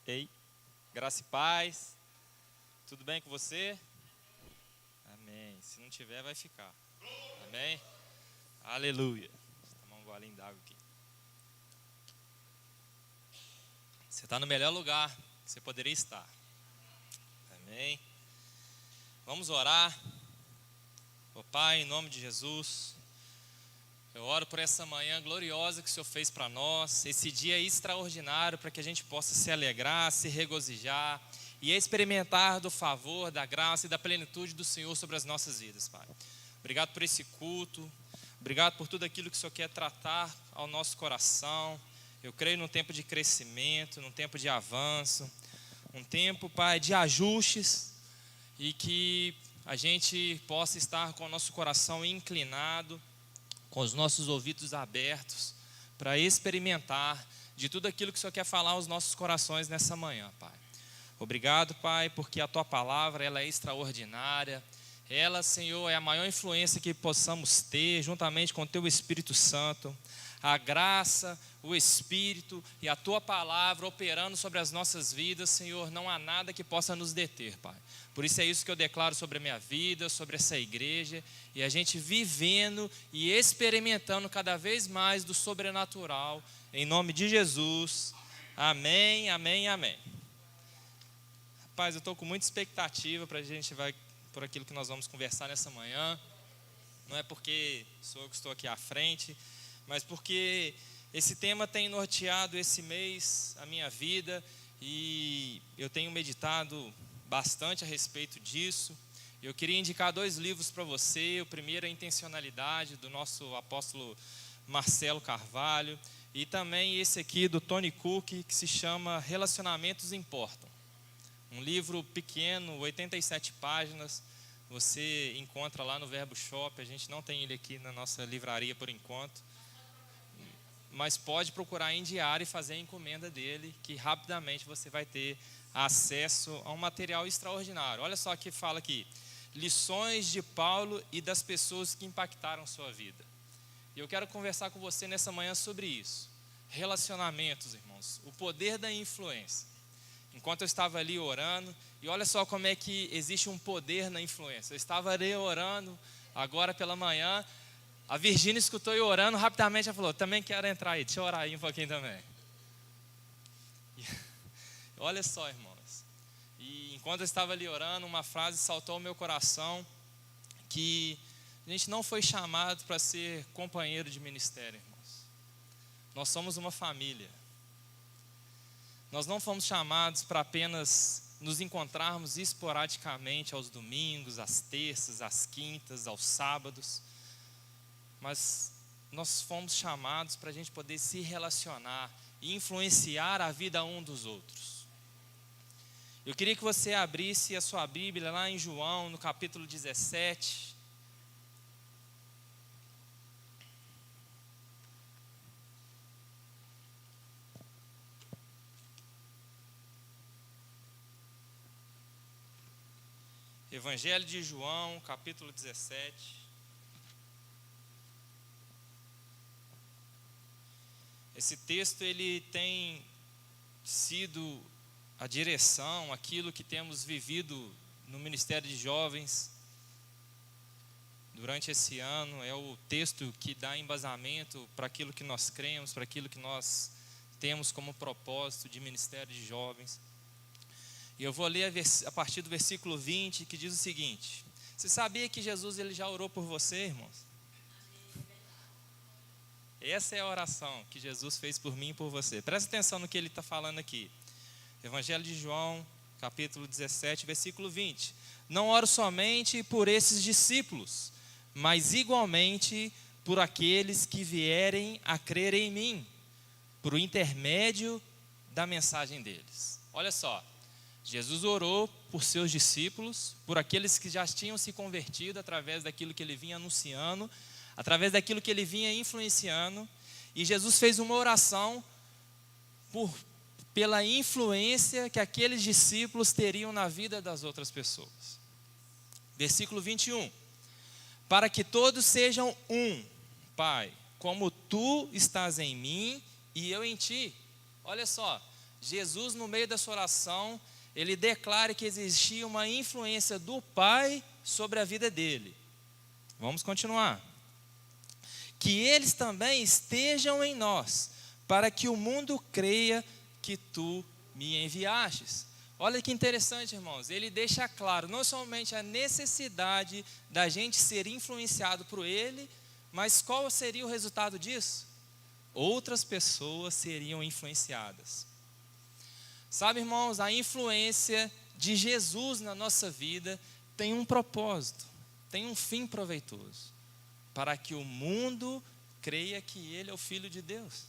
Ei, graça e paz. Tudo bem com você? Amém. Se não tiver, vai ficar. Amém? Aleluia. Vou tomar um golinho d'água aqui. Você está no melhor lugar que você poderia estar. Amém? Vamos orar. Ô Pai, em nome de Jesus, eu oro por essa manhã gloriosa que o Senhor fez para nós, esse dia extraordinário para que a gente possa se alegrar, se regozijar e experimentar do favor, da graça e da plenitude do Senhor sobre as nossas vidas, Pai. Obrigado por esse culto, obrigado por tudo aquilo que o Senhor quer tratar ao nosso coração. Eu creio num tempo de crescimento, num tempo de avanço, um tempo, Pai, de ajustes e que a gente possa estar com o nosso coração inclinado, com os nossos ouvidos abertos, para experimentar de tudo aquilo que o Senhor quer falar aos nossos corações nessa manhã, Pai. Obrigado, Pai, porque a Tua palavra, ela é extraordinária. Ela, Senhor, é a maior influência que possamos ter, juntamente com o Teu Espírito Santo. A graça, o Espírito e a Tua palavra operando sobre as nossas vidas, Senhor, não há nada que possa nos deter, Pai. Por isso é isso que eu declaro sobre a minha vida, sobre essa igreja, e a gente vivendo e experimentando cada vez mais do sobrenatural, em nome de Jesus. Amém, amém, amém. Rapaz, eu estou com muita expectativa para a gente vai por aquilo que nós vamos conversar nessa manhã. Não é porque sou eu que estou aqui à frente, mas porque esse tema tem norteado esse mês a minha vida e eu tenho meditado bastante a respeito disso. Eu queria indicar 2 livros para você. O primeiro é Intencionalidade, do nosso apóstolo Marcelo Carvalho, e também esse aqui do Tony Cook, que se chama Relacionamentos Importam. Um livro pequeno, 87 páginas, você encontra lá no Verbo Shop. A gente não tem ele aqui na nossa livraria por enquanto, mas pode procurar em diário e fazer a encomenda dele, que rapidamente você vai ter acesso a um material extraordinário. Olha só que fala aqui: lições de Paulo e das pessoas que impactaram sua vida. E eu quero conversar com você nessa manhã sobre isso. Relacionamentos, irmãos, o poder da influência. Enquanto eu estava ali orando, e olha só como é que existe um poder na influência. Eu estava ali orando agora pela manhã, a Virgínia escutou eu orando, rapidamente ela falou: também quero entrar aí, deixa eu orar aí um pouquinho também. Olha só, irmãos, e enquanto eu estava ali orando, uma frase saltou ao meu coração, que a gente não foi chamado para ser companheiro de ministério, irmãos. Nós somos uma família. Nós não fomos chamados para apenas nos encontrarmos esporadicamente aos domingos, às terças, às quintas, aos sábados, mas nós fomos chamados para a gente poder se relacionar e influenciar a vida um dos outros. Eu queria que você abrisse a sua Bíblia lá em João, no capítulo 17. Evangelho de João, capítulo 17. Esse texto ele tem sido a direção, aquilo que temos vivido no Ministério de Jovens durante esse ano. É o texto que dá embasamento para aquilo que nós cremos, para aquilo que nós temos como propósito de Ministério de Jovens. E eu vou ler a partir do versículo 20, que diz o seguinte: você sabia que Jesus ele já orou por você, irmãos? Essa é a oração que Jesus fez por mim e por você. Presta atenção no que ele está falando aqui. Evangelho de João, capítulo 17, versículo 20. Não oro somente por esses discípulos, mas igualmente por aqueles que vierem a crer em mim, por intermédio da mensagem deles. Olha só, Jesus orou por seus discípulos, por aqueles que já tinham se convertido através daquilo que ele vinha anunciando, através daquilo que ele vinha influenciando, e Jesus fez uma oração pela influência que aqueles discípulos teriam na vida das outras pessoas. Versículo 21. Para que todos sejam um, Pai, como tu estás em mim e eu em ti. Olha só, Jesus, no meio dessa oração, ele declara que existia uma influência do Pai sobre a vida dele. Vamos continuar. Que eles também estejam em nós, para que o mundo creia que tu me enviastes. Olha que interessante, irmãos. Ele deixa claro não somente a necessidade da gente ser influenciado por ele, mas qual seria o resultado disso? Outras pessoas seriam influenciadas. Sabe, irmãos, a influência de Jesus na nossa vida tem um propósito, tem um fim proveitoso, para que o mundo creia que Ele é o Filho de Deus.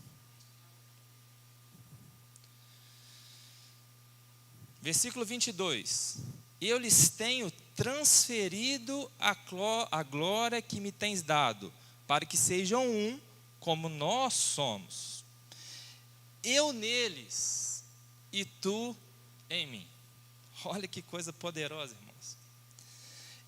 Versículo 22. Eu lhes tenho transferido a glória que me tens dado, para que sejam um, como nós somos. Eu neles e tu em mim. Olha que coisa poderosa, irmãos.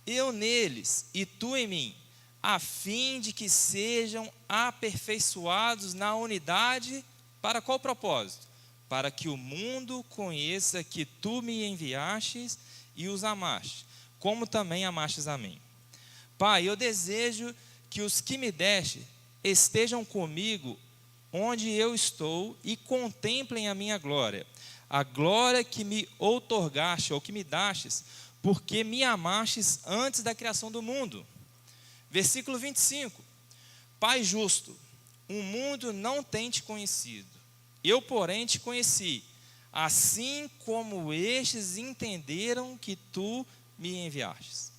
Eu neles e tu em mim, a fim de que sejam aperfeiçoados na unidade, para qual propósito? Para que o mundo conheça que tu me enviastes e os amaste, como também amastes a mim. Pai, eu desejo que os que me deste estejam comigo onde eu estou e contemplem a minha glória, a glória que me outorgaste, ou que me dastes, porque me amastes antes da criação do mundo. Versículo 25. Pai justo, o mundo não tem te conhecido, eu, porém, te conheci, assim como estes entenderam que tu me enviastes.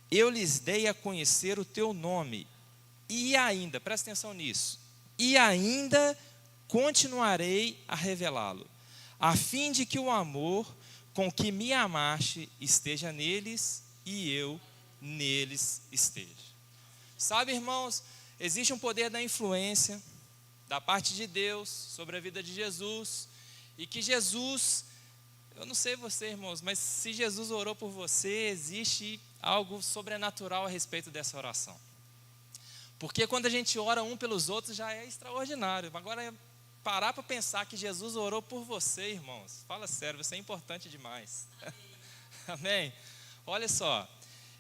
Eu lhes dei a conhecer o teu nome, e ainda, presta atenção nisso, e ainda continuarei a revelá-lo, a fim de que o amor com que me amaste esteja neles e eu neles esteja. Sabe, irmãos, existe um poder da influência da parte de Deus sobre a vida de Jesus, e que Jesus, eu não sei você, irmãos, mas se Jesus orou por você, existe algo sobrenatural a respeito dessa oração. Porque quando a gente ora um pelos outros já é extraordinário. Agora, parar para pensar que Jesus orou por você, irmãos, fala sério, você é importante demais. Amém? Olha só,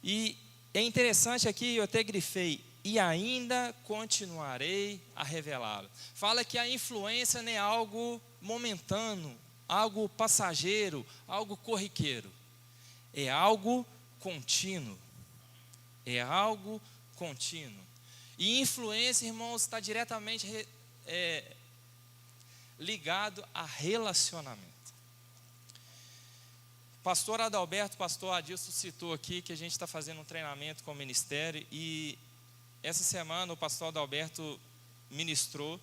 e é interessante aqui, eu até grifei, e ainda continuarei a revelá-lo. Fala que a influência não é algo momentâneo, algo passageiro, algo corriqueiro. É algo contínuo. É algo contínuo. E influência, irmãos, está diretamente ligado a relacionamento. Pastor Adalberto, pastor Adilson citou aqui que a gente está fazendo um treinamento com o ministério, e essa semana o pastor Adalberto ministrou,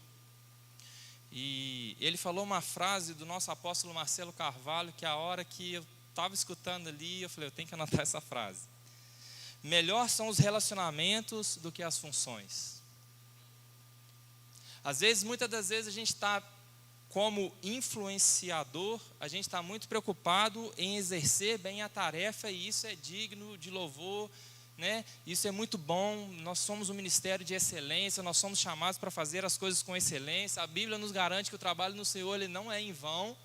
e ele falou uma frase do nosso apóstolo Marcelo Carvalho, que a hora que eu estava escutando ali, eu falei, eu tenho que anotar essa frase. Melhor são os relacionamentos do que as funções. Às vezes, muitas das vezes a gente está como influenciador, a gente está muito preocupado em exercer bem a tarefa, e isso é digno de louvor, né? Isso é muito bom. Nós somos um ministério de excelência, nós somos chamados para fazer as coisas com excelência. A Bíblia nos garante que o trabalho no Senhor ele não é em vão,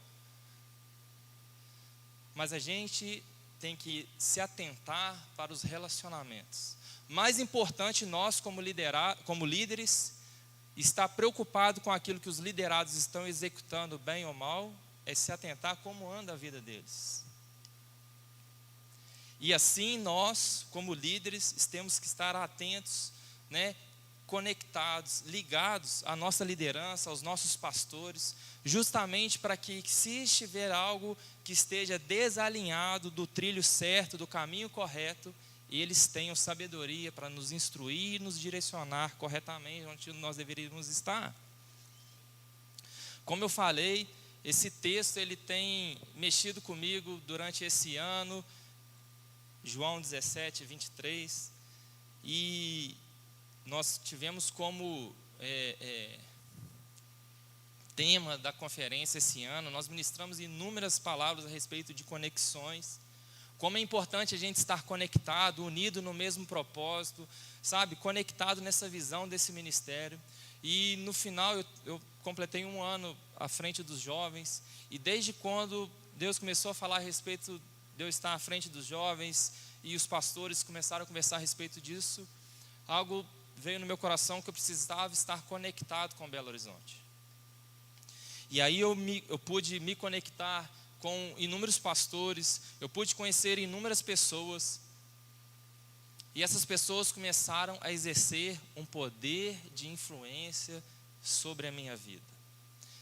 mas a gente tem que se atentar para os relacionamentos. Mais importante, nós como líderes, estar preocupado com aquilo que os liderados estão executando, bem ou mal, é se atentar como anda a vida deles. E assim nós, como líderes, temos que estar atentos, né, conectados, ligados à nossa liderança, aos nossos pastores, justamente para que, se estiver algo que esteja desalinhado do trilho certo, do caminho correto, eles tenham sabedoria para nos instruir e nos direcionar corretamente onde nós deveríamos estar. Como eu falei, esse texto ele tem mexido comigo durante esse ano, João 17, 23, e nós tivemos como tema da conferência esse ano, nós ministramos inúmeras palavras a respeito de conexões, como é importante a gente estar conectado, unido no mesmo propósito, sabe, conectado nessa visão desse ministério. E no final eu completei 1 ano à frente dos jovens. E desde quando Deus começou a falar a respeito de eu estar à frente dos jovens e os pastores começaram a conversar a respeito disso, algo veio no meu coração que eu precisava estar conectado com Belo Horizonte. E aí eu pude me conectar com inúmeros pastores, eu pude conhecer inúmeras pessoas. E essas pessoas começaram a exercer um poder de influência sobre a minha vida.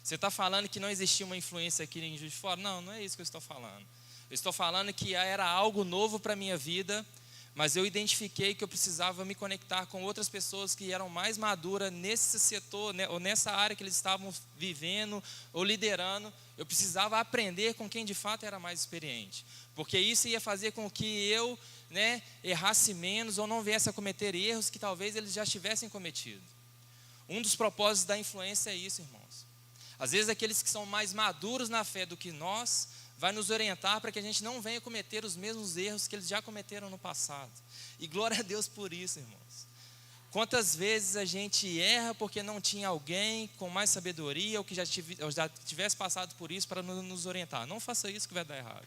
Você está falando que não existia uma influência aqui em Juiz de Fora? Não, não é isso que eu estou falando. Eu estou falando que era algo novo para a minha vida, mas eu identifiquei que eu precisava me conectar com outras pessoas que eram mais maduras nesse setor, né, ou nessa área que eles estavam vivendo ou liderando. Eu precisava aprender com quem de fato era mais experiente, porque isso ia fazer com que eu, né, errasse menos ou não viesse a cometer erros que talvez eles já tivessem cometido. Um dos propósitos da influência é isso, irmãos. Às vezes aqueles que são mais maduros na fé do que nós, vai nos orientar para que a gente não venha cometer os mesmos erros que eles já cometeram no passado. E glória a Deus por isso, irmãos. Quantas vezes a gente erra porque não tinha alguém com mais sabedoria ou que já tivesse passado por isso para nos orientar. Não faça isso que vai dar errado.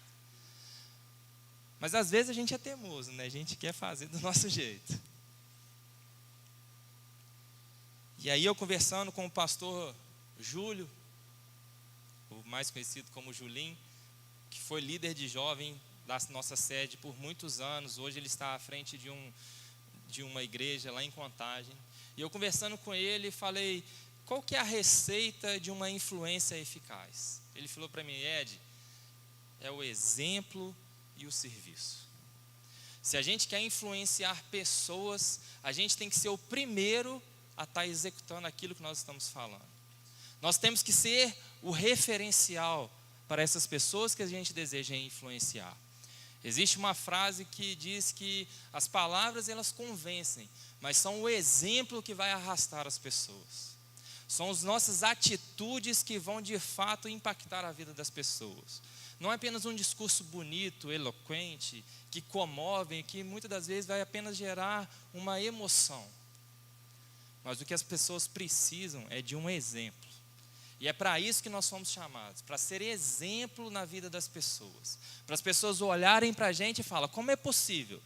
Mas às vezes a gente é teimoso, né? A gente quer fazer do nosso jeito. E aí eu conversando com o pastor Júlio, o mais conhecido como Julinho, que foi líder de jovem da nossa sede por muitos anos. Hoje ele está à frente de uma igreja lá em Contagem. E eu conversando com ele, falei, qual que é a receita de uma influência eficaz? Ele falou para mim, Ed, é o exemplo e o serviço. Se a gente quer influenciar pessoas, a gente tem que ser o primeiro a estar executando aquilo que nós estamos falando. Nós temos que ser o referencial para essas pessoas que a gente deseja influenciar. Existe uma frase que diz que as palavras elas convencem, mas são o exemplo que vai arrastar as pessoas. São as nossas atitudes que vão de fato impactar a vida das pessoas. Não é apenas um discurso bonito, eloquente, que comove, que muitas das vezes vai apenas gerar uma emoção. Mas o que as pessoas precisam é de um exemplo. E é para isso que nós fomos chamados, para ser exemplo na vida das pessoas. Para as pessoas olharem para a gente e falar, como é possível?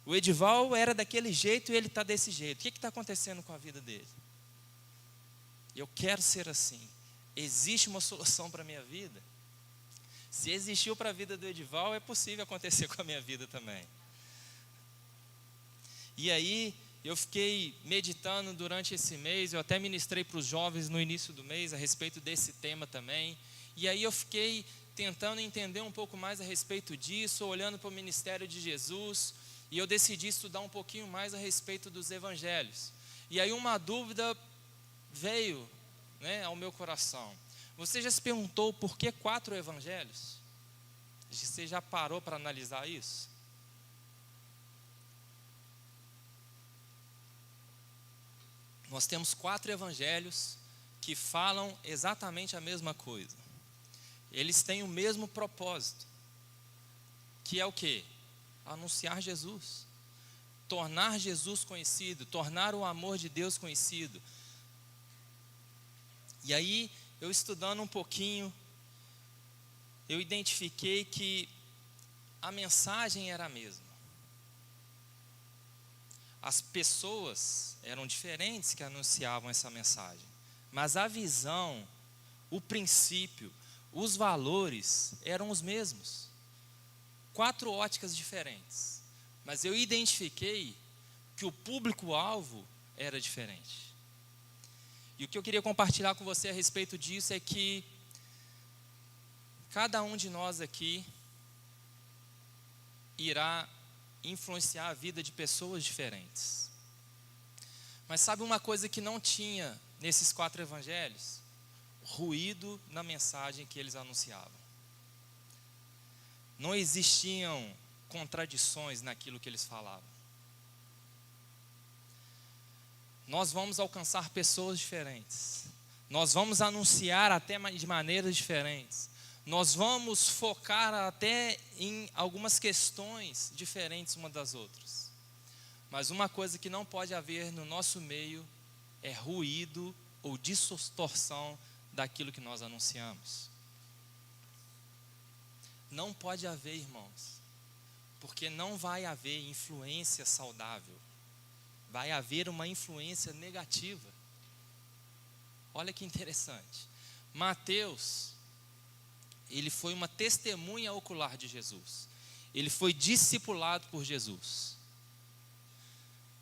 O Edival era daquele jeito e ele está desse jeito. O que está acontecendo com a vida dele? Eu quero ser assim. Existe uma solução para a minha vida? Se existiu para a vida do Edival, é possível acontecer com a minha vida também. E aí, eu fiquei meditando durante esse mês, eu até ministrei para os jovens no início do mês a respeito desse tema também. E aí eu fiquei tentando entender um pouco mais a respeito disso, olhando para o ministério de Jesus. E eu decidi estudar um pouquinho mais a respeito dos evangelhos. E aí uma dúvida veio, né, ao meu coração. Você já se perguntou por que 4 evangelhos? Você já parou para analisar isso? Nós temos 4 evangelhos que falam exatamente a mesma coisa. Eles têm o mesmo propósito, que é o quê? Anunciar Jesus. Tornar Jesus conhecido, tornar o amor de Deus conhecido. E aí, eu estudando um pouquinho, eu identifiquei que a mensagem era a mesma. As pessoas eram diferentes que anunciavam essa mensagem, mas a visão, o princípio, os valores eram os mesmos. 4 óticas diferentes, mas eu identifiquei que o público-alvo era diferente. E o que eu queria compartilhar com você a respeito disso é que cada um de nós aqui irá influenciar a vida de pessoas diferentes. Mas sabe uma coisa que não tinha nesses 4 evangelhos? Ruído na mensagem que eles anunciavam. Não existiam contradições naquilo que eles falavam. Nós vamos alcançar pessoas diferentes. Nós vamos anunciar até de maneiras diferentes. Nós vamos focar até em algumas questões diferentes umas das outras. Mas uma coisa que não pode haver no nosso meio é ruído ou distorção daquilo que nós anunciamos. Não pode haver, irmãos, porque não vai haver influência saudável. Vai haver uma influência negativa. Olha que interessante. Mateus, ele foi uma testemunha ocular de Jesus. Ele foi discipulado por Jesus.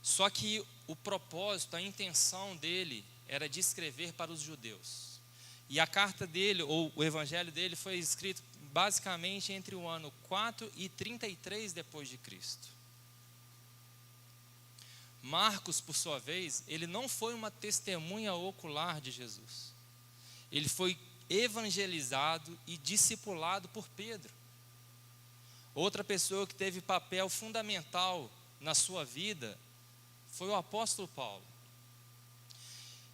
Só que o propósito, a intenção dele era de escrever para os judeus. E a carta dele, ou o evangelho dele, foi escrito basicamente entre o ano 4 e 33 depois de Cristo. Marcos, por sua vez, ele não foi uma testemunha ocular de Jesus. Ele foi evangelizado e discipulado por Pedro. Outra pessoa que teve papel fundamental na sua vida foi o apóstolo Paulo.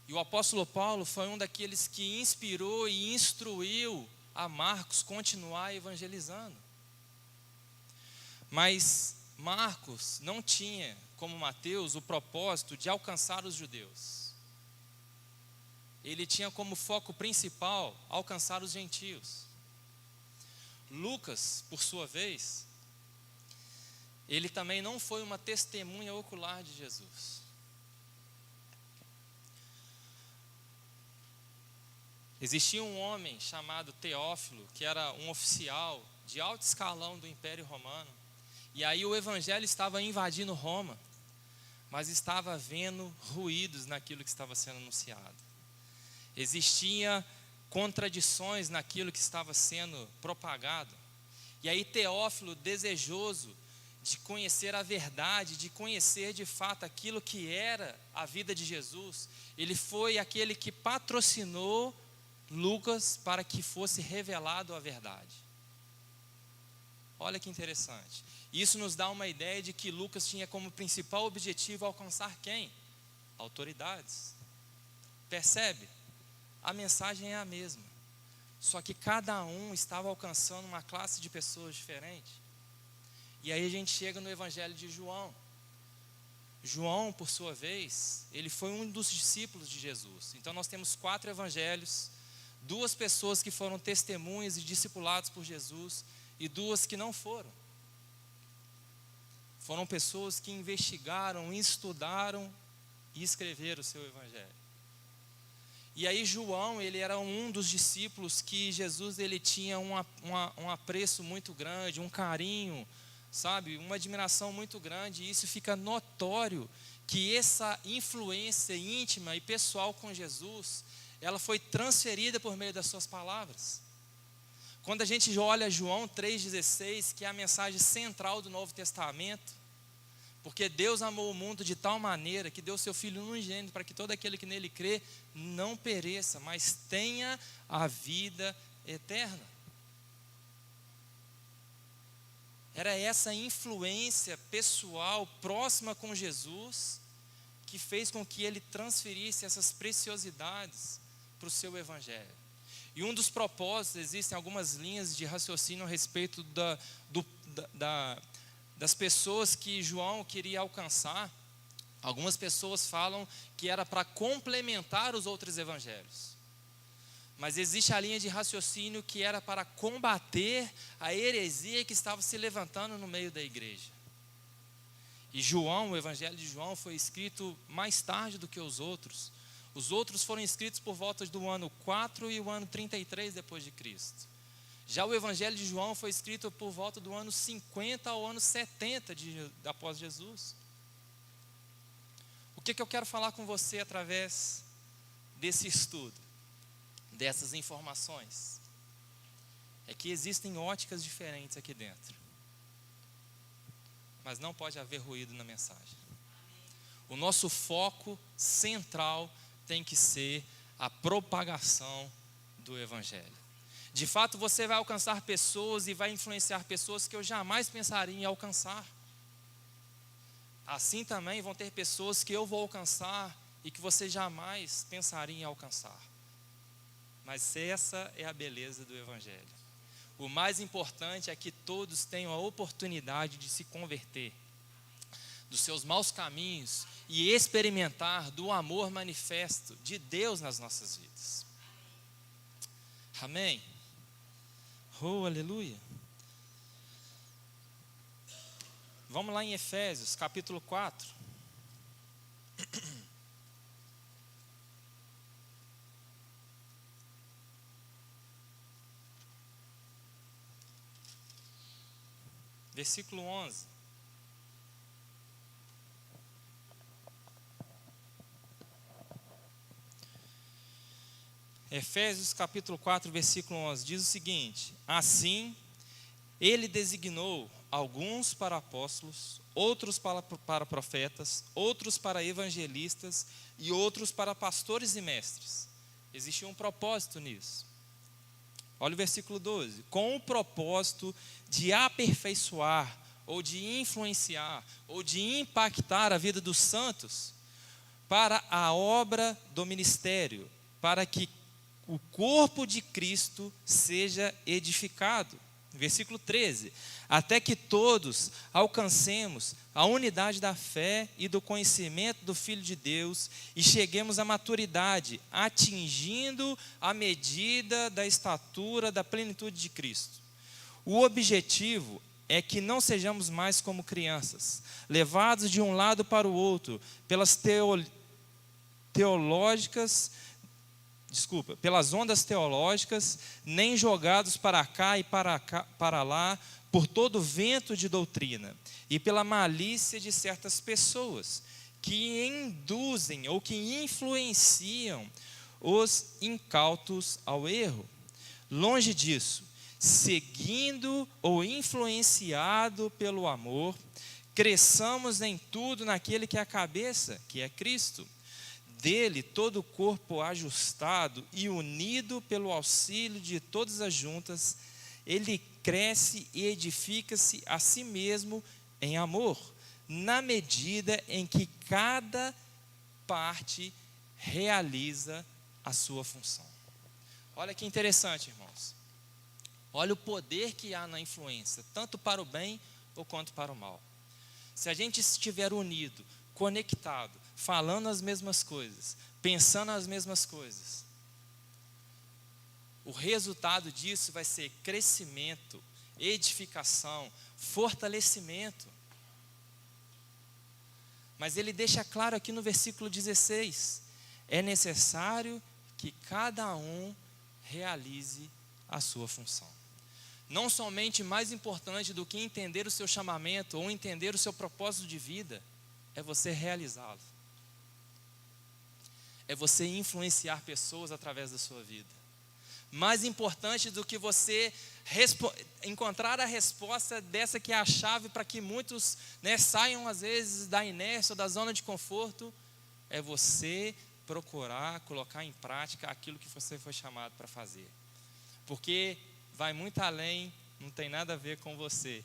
E o apóstolo Paulo foi um daqueles que inspirou e instruiu a Marcos continuar evangelizando. Mas Marcos não tinha, como Mateus, o propósito de alcançar os judeus. Ele tinha como foco principal alcançar os gentios. Lucas, por sua vez, ele também não foi uma testemunha ocular de Jesus. Existia um homem chamado Teófilo, que era um oficial de alto escalão do Império Romano. E aí o evangelho estava invadindo Roma, mas estava havendo ruídos naquilo que estava sendo anunciado. Existia contradições naquilo que estava sendo propagado. E aí Teófilo, desejoso de conhecer a verdade, de conhecer de fato aquilo que era a vida de Jesus, ele foi aquele que patrocinou Lucas para que fosse revelado a verdade. Olha que interessante. Isso nos dá uma ideia de que Lucas tinha como principal objetivo alcançar quem? Autoridades. Percebe? A mensagem é a mesma. Só que cada um estava alcançando uma classe de pessoas diferente. E aí a gente chega no evangelho de João. João, por sua vez, ele foi um dos discípulos de Jesus. Então nós temos 4 evangelhos, 2 pessoas que foram testemunhas e discipulados por Jesus, e 2 que não foram. Foram pessoas que investigaram, estudaram e escreveram o seu evangelho. E aí João, ele era um dos discípulos que Jesus, ele tinha um apreço muito grande, um carinho, sabe, uma admiração muito grande. E isso fica notório que essa influência íntima e pessoal com Jesus, ela foi transferida por meio das suas palavras. Quando a gente olha João 3,16, que é a mensagem central do Novo Testamento, porque Deus amou o mundo de tal maneira que deu seu Filho unigênito para que todo aquele que nele crê não pereça, mas tenha a vida eterna. Era essa influência pessoal próxima com Jesus que fez com que ele transferisse essas preciosidades para o seu evangelho. E um dos propósitos, existem algumas linhas de raciocínio a respeito das pessoas que João queria alcançar. Algumas pessoas falam que era para complementar os outros evangelhos. Mas existe a linha de raciocínio que era para combater a heresia que estava se levantando no meio da igreja. E João, o evangelho de João, foi escrito mais tarde do que os outros. Os outros foram escritos por volta do ano 4 e o ano 33 depois de Cristo. Já o evangelho de João foi escrito por volta do ano 50 ao ano 70 após Jesus. O que eu quero falar com você através desse estudo, dessas informações? É que existem óticas diferentes aqui dentro. Mas não pode haver ruído na mensagem. O nosso foco central tem que ser a propagação do evangelho. De fato, você vai alcançar pessoas e vai influenciar pessoas que eu jamais pensaria em alcançar. Assim também vão ter pessoas que eu vou alcançar e que você jamais pensaria em alcançar. Mas essa é a beleza do evangelho. O mais importante é que todos tenham a oportunidade de se converter. dos seus maus caminhos e experimentar do amor manifesto de Deus nas nossas vidas. Amém? Oh, aleluia! Vamos lá em Efésios, capítulo 4. Versículo 11. Efésios capítulo 4, versículo 11, diz o seguinte: assim, ele designou alguns para apóstolos, outros para profetas, outros para evangelistas e outros para pastores e mestres. Existia um propósito nisso. Olha o versículo 12: com o propósito de aperfeiçoar, ou de influenciar, ou de impactar a vida dos santos, para a obra do ministério, para que o corpo de Cristo seja edificado. Versículo 13: até que todos alcancemos a unidade da fé e do conhecimento do Filho de Deus e cheguemos à maturidade, atingindo a medida da estatura da plenitude de Cristo. O objetivo é que não sejamos mais como crianças, levados de um lado para o outro pelas pelas ondas teológicas, nem jogados para cá e para lá, por todo vento de doutrina, e pela malícia de certas pessoas, que induzem ou que influenciam os incautos ao erro. Longe disso, seguindo ou influenciado pelo amor, cresçamos em tudo naquele que é a cabeça, que é Cristo. Dele todo o corpo ajustado e unido pelo auxílio de todas as juntas, ele cresce e edifica-se a si mesmo em amor, na medida em que cada parte realiza a sua função. Olha que interessante, irmãos. Olha o poder que há na influência, tanto para o bem ou quanto para o mal. Se a gente estiver unido, conectado, falando as mesmas coisas, pensando as mesmas coisas, o resultado disso vai ser crescimento, edificação, fortalecimento. Mas ele deixa claro aqui no versículo 16: é necessário que cada um realize a sua função. Não somente mais importante do que entender o seu chamamento ou entender o seu propósito de vida, é você realizá-lo. É você influenciar pessoas através da sua vida. Mais importante do que você encontrar a resposta dessa que é a chave para que muitos, saiam às vezes da inércia ou da zona de conforto, é você procurar colocar em prática aquilo que você foi chamado para fazer. Porque vai muito além, não tem nada a ver com você.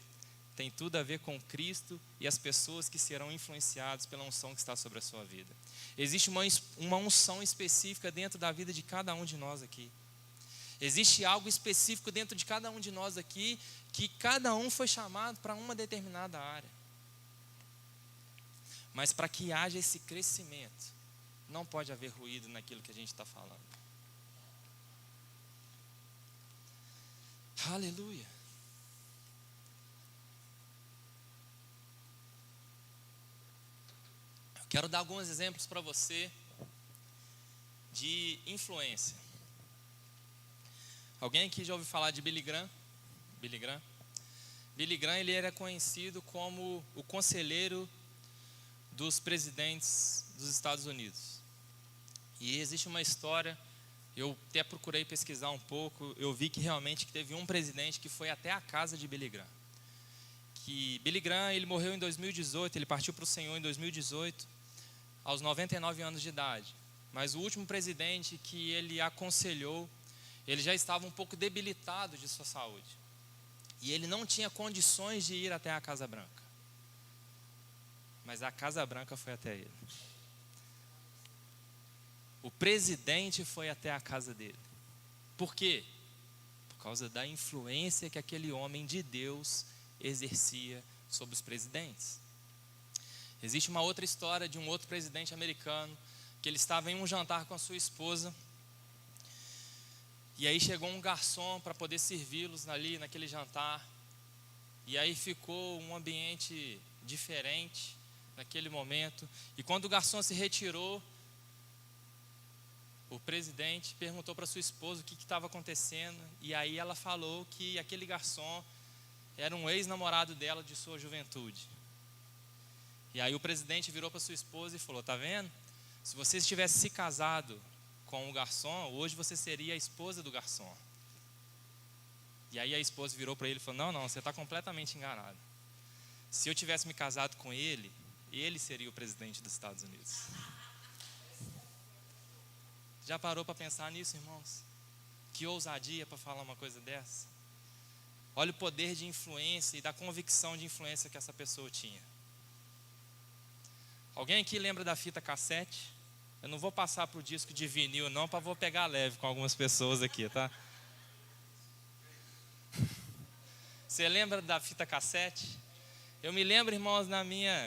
Tem tudo a ver com Cristo e as pessoas que serão influenciadas pela unção que está sobre a sua vida. Existe uma unção específica dentro da vida de cada um de nós aqui. Existe algo específico dentro de cada um de nós aqui, que cada um foi chamado para uma determinada área. Mas para que haja esse crescimento, não pode haver ruído naquilo que a gente está falando. Aleluia. Quero dar alguns exemplos para você de influência. Alguém aqui já ouviu falar de Billy Graham? Billy Graham? Billy Graham, ele era conhecido como o conselheiro dos presidentes dos Estados Unidos. E existe uma história, eu até procurei pesquisar um pouco, eu vi que realmente teve um presidente que foi até a casa de Billy Graham. Que Billy Graham, ele morreu em 2018, ele partiu para o Senhor em 2018, aos 99 anos de idade. Mas o último presidente que ele aconselhou, ele já estava um pouco debilitado de sua saúde. E ele não tinha condições de ir até a Casa Branca. Mas a Casa Branca foi até ele. O presidente foi até a casa dele. Por quê? Por causa da influência que aquele homem de Deus exercia sobre os presidentes. Existe uma outra história de um outro presidente americano, que ele estava em um jantar com a sua esposa, e aí chegou um garçom para poder servi-los ali naquele jantar, e aí ficou um ambiente diferente naquele momento, e quando o garçom se retirou, o presidente perguntou para sua esposa o que estava acontecendo, e aí ela falou que aquele garçom era um ex-namorado dela de sua juventude. E aí o presidente virou para sua esposa e falou: tá vendo? Se você tivesse se casado com o garçom, hoje você seria a esposa do garçom. E aí a esposa virou para ele e falou: não, você está completamente enganado. Se eu tivesse me casado com ele, ele seria o presidente dos Estados Unidos. Já parou para pensar nisso, irmãos? Que ousadia para falar uma coisa dessa. Olha o poder de influência e da convicção de influência que essa pessoa tinha. Alguém aqui lembra da fita cassete? Eu não vou passar para o disco de vinil não, para vou pegar leve com algumas pessoas aqui, tá? Você lembra da fita cassete? Eu me lembro, irmãos,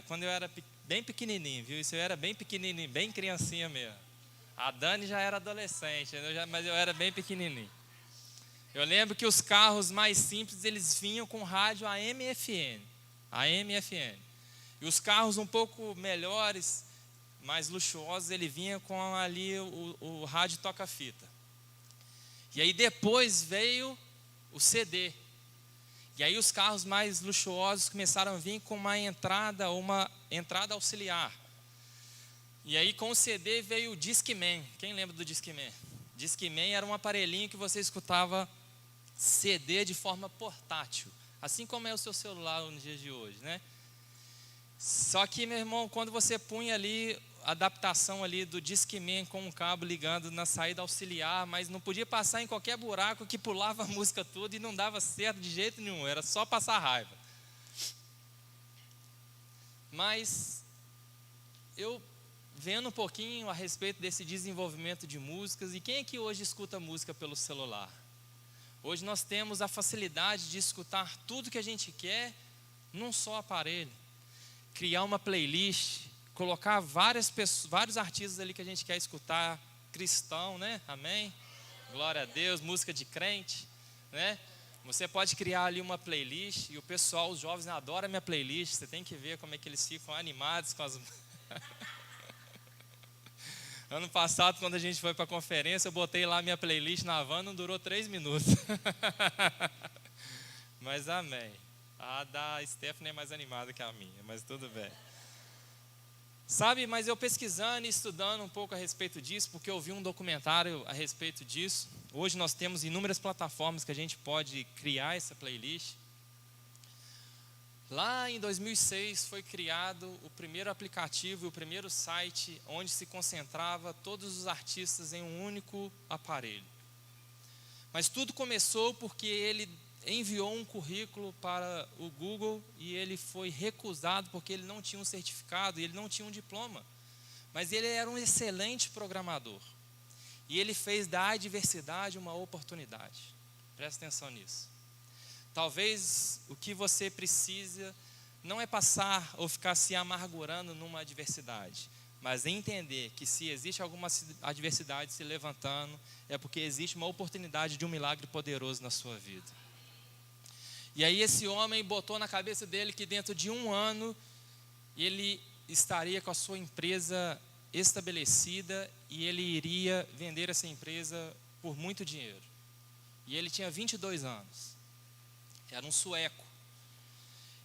quando eu era bem pequenininho, viu? Isso eu era bem pequenininho, bem criancinha mesmo. A Dani já era adolescente, mas eu era bem pequenininho. Eu lembro que os carros mais simples, eles vinham com rádio AM/FM. E os carros um pouco melhores, mais luxuosos, ele vinha com ali o rádio toca-fita. E aí depois veio o CD. E aí os carros mais luxuosos começaram a vir com uma entrada auxiliar. E aí com o CD veio o Discman. Quem lembra do Discman? Discman era um aparelhinho que você escutava CD de forma portátil, assim como é o seu celular nos dias de hoje, né? Só que, meu irmão, quando você punha ali a adaptação ali do Discman com um cabo ligando na saída auxiliar, mas não podia passar em qualquer buraco que pulava a música toda e não dava certo de jeito nenhum, era só passar raiva. Mas eu vendo um pouquinho a respeito desse desenvolvimento de músicas, e quem é que hoje escuta música pelo celular? Hoje nós temos a facilidade de escutar tudo que a gente quer num só aparelho. Criar uma playlist, colocar vários artistas ali que a gente quer escutar, cristão, né? Amém? Glória a Deus, música de crente, né? Você pode criar ali uma playlist, e o pessoal, os jovens adoram a minha playlist, você tem que ver como é que eles ficam animados com as... Ano passado, quando a gente foi para a conferência, eu botei lá minha playlist na van, não durou 3 minutos. Mas amém. A da Stephanie é mais animada que a minha, mas tudo bem. Sabe, mas eu pesquisando e estudando um pouco a respeito disso, porque eu vi um documentário a respeito disso. Hoje nós temos inúmeras plataformas que a gente pode criar essa playlist. Lá em 2006 foi criado o primeiro aplicativo e o primeiro site onde se concentrava todos os artistas em um único aparelho. Mas tudo começou porque ele enviou um currículo para o Google e ele foi recusado porque ele não tinha um certificado e ele não tinha um diploma. Mas ele era um excelente programador. E ele fez da adversidade uma oportunidade. Presta atenção nisso. Talvez o que você precisa não é passar ou ficar se amargurando numa adversidade, mas entender que se existe alguma adversidade se levantando, é porque existe uma oportunidade de um milagre poderoso na sua vida. E aí esse homem botou na cabeça dele que dentro de 1 ano ele estaria com a sua empresa estabelecida e ele iria vender essa empresa por muito dinheiro. E ele tinha 22 anos. Era um sueco.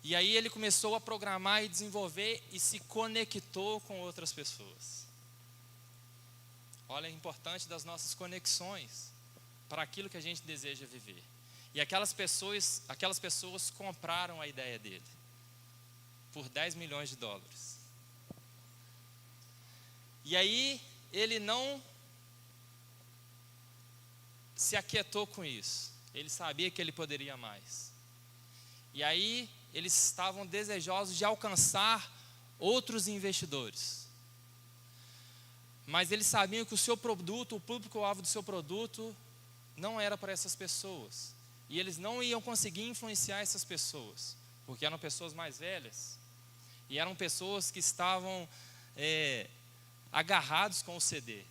E aí ele começou a programar e desenvolver e se conectou com outras pessoas. Olha a importância das nossas conexões para aquilo que a gente deseja viver. E aquelas pessoas compraram a ideia dele por 10 milhões de dólares. E aí ele não se aquietou com isso. Ele sabia que ele poderia mais. E aí eles estavam desejosos de alcançar outros investidores. Mas eles sabiam que o seu produto, o público-alvo do seu produto, não era para essas pessoas. E eles não iam conseguir influenciar essas pessoas, porque eram pessoas mais velhas. E eram pessoas que estavam agarrados com o CD,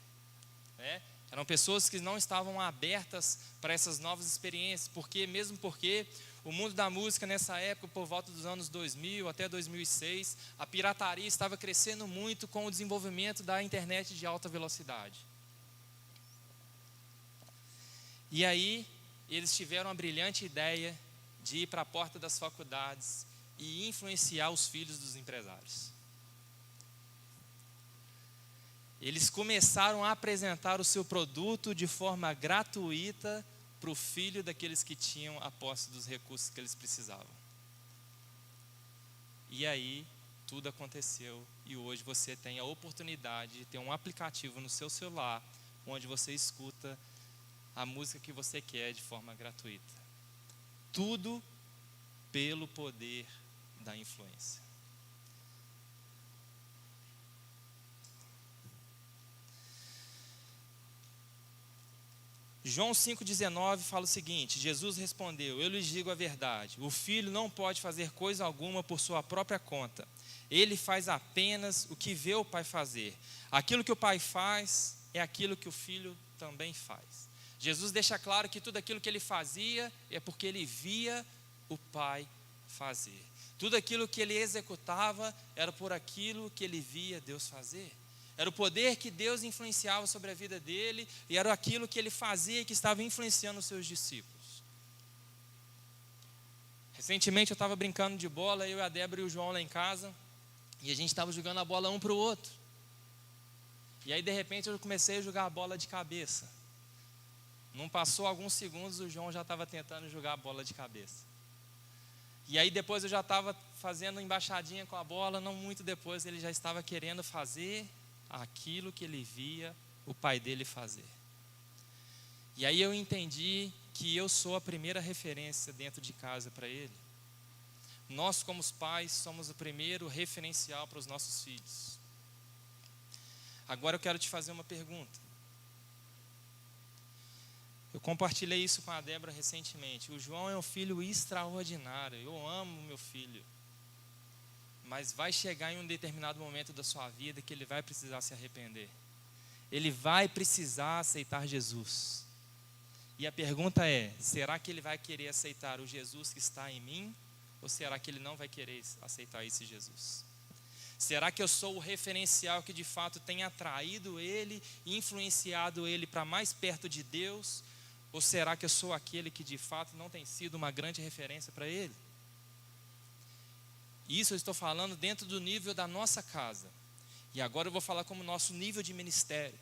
né? Eram pessoas que não estavam abertas para essas novas experiências, mesmo porque o mundo da música nessa época, por volta dos anos 2000 até 2006, a pirataria estava crescendo muito com o desenvolvimento da internet de alta velocidade. E aí, eles tiveram a brilhante ideia de ir para a porta das faculdades e influenciar os filhos dos empresários. Eles começaram a apresentar o seu produto de forma gratuita para o filho daqueles que tinham a posse dos recursos que eles precisavam. E aí, tudo aconteceu e hoje você tem a oportunidade de ter um aplicativo no seu celular onde você escuta a música que você quer de forma gratuita. Tudo pelo poder da influência. João 5,19 fala o seguinte: Jesus respondeu: eu lhes digo a verdade, o filho não pode fazer coisa alguma por sua própria conta. Ele faz apenas o que vê o pai fazer. Aquilo que o pai faz é aquilo que o filho também faz. Jesus deixa claro que tudo aquilo que ele fazia é porque ele via o pai fazer. Tudo aquilo que ele executava era por aquilo que ele via Deus fazer. Era o poder que Deus influenciava sobre a vida dele e era aquilo que ele fazia que estava influenciando os seus discípulos. Recentemente eu estava brincando de bola, eu, a Débora e o João lá em casa, e a gente estava jogando a bola um para o outro. E aí de repente eu comecei a jogar a bola de cabeça. Não passou alguns segundos, o João já estava tentando jogar a bola de cabeça. E aí depois eu já estava fazendo embaixadinha com a bola, não muito depois ele já estava querendo fazer aquilo que ele via o pai dele fazer. E aí eu entendi que eu sou a primeira referência dentro de casa para ele. Nós, como os pais, somos o primeiro referencial para os nossos filhos. Agora eu quero te fazer uma pergunta. Eu compartilhei isso com a Débora recentemente. O João é um filho extraordinário. Eu amo meu filho. Mas vai chegar em um determinado momento da sua vida que ele vai precisar se arrepender. Ele vai precisar aceitar Jesus. E a pergunta é: será que ele vai querer aceitar o Jesus que está em mim? Ou será que ele não vai querer aceitar esse Jesus? Será que eu sou o referencial que de fato tem atraído ele e influenciado ele para mais perto de Deus? Ou será que eu sou aquele que de fato não tem sido uma grande referência para ele? Isso eu estou falando dentro do nível da nossa casa. E agora eu vou falar como nosso nível de ministério.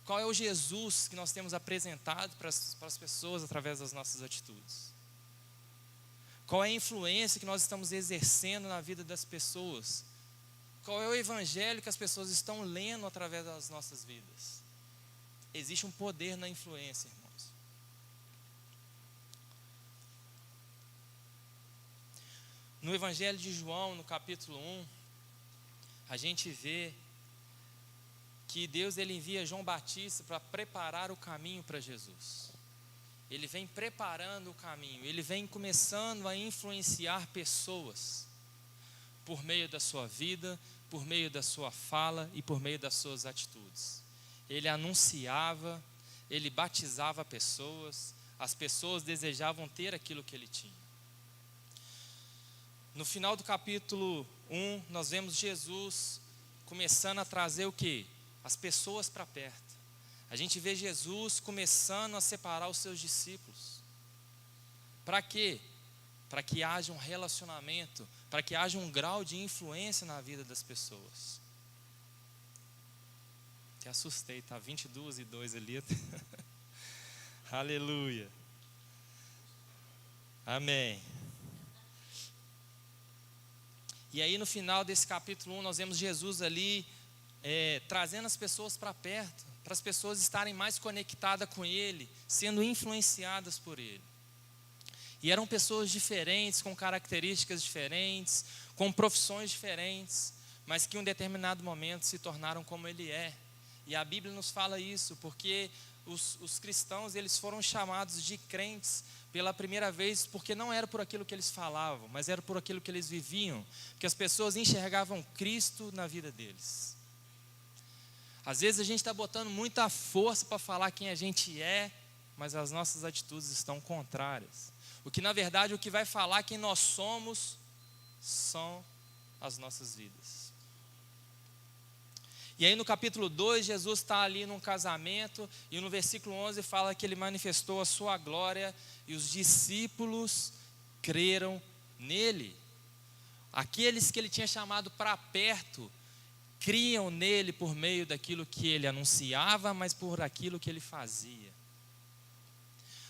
Qual é o Jesus que nós temos apresentado para as pessoas através das nossas atitudes? Qual é a influência que nós estamos exercendo na vida das pessoas? Qual é o evangelho que as pessoas estão lendo através das nossas vidas? Existe um poder na influência, irmãos. No Evangelho de João, no capítulo 1, a gente vê que Deus ele envia João Batista para preparar o caminho para Jesus. Ele vem preparando o caminho, ele vem começando a influenciar pessoas por meio da sua vida, por meio da sua fala e por meio das suas atitudes. Ele anunciava, ele batizava pessoas, as pessoas desejavam ter aquilo que ele tinha. No final do capítulo 1, nós vemos Jesus começando a trazer o quê? As pessoas para perto. A gente vê Jesus começando a separar os seus discípulos. Para quê? Para que haja um relacionamento, para que haja um grau de influência na vida das pessoas. Te assustei, tá 22:2 ali. Aleluia. Amém. E aí no final desse capítulo 1 nós vemos Jesus ali trazendo as pessoas para perto, para as pessoas estarem mais conectadas com Ele, sendo influenciadas por Ele. E eram pessoas diferentes, com características diferentes, com profissões diferentes, mas que em um determinado momento se tornaram como Ele é. E a Bíblia nos fala isso, porque os cristãos, eles foram chamados de crentes pela primeira vez, porque não era por aquilo que eles falavam, mas era por aquilo que eles viviam, que as pessoas enxergavam Cristo na vida deles. Às vezes a gente está botando muita força para falar quem a gente é, mas as nossas atitudes estão contrárias. O que na verdade, o que vai falar quem nós somos, são as nossas vidas. E aí no capítulo 2, Jesus está ali num casamento, e no versículo 11 fala que ele manifestou a sua glória, e os discípulos creram nele. Aqueles que ele tinha chamado para perto, criam nele por meio daquilo que ele anunciava, mas por aquilo que ele fazia.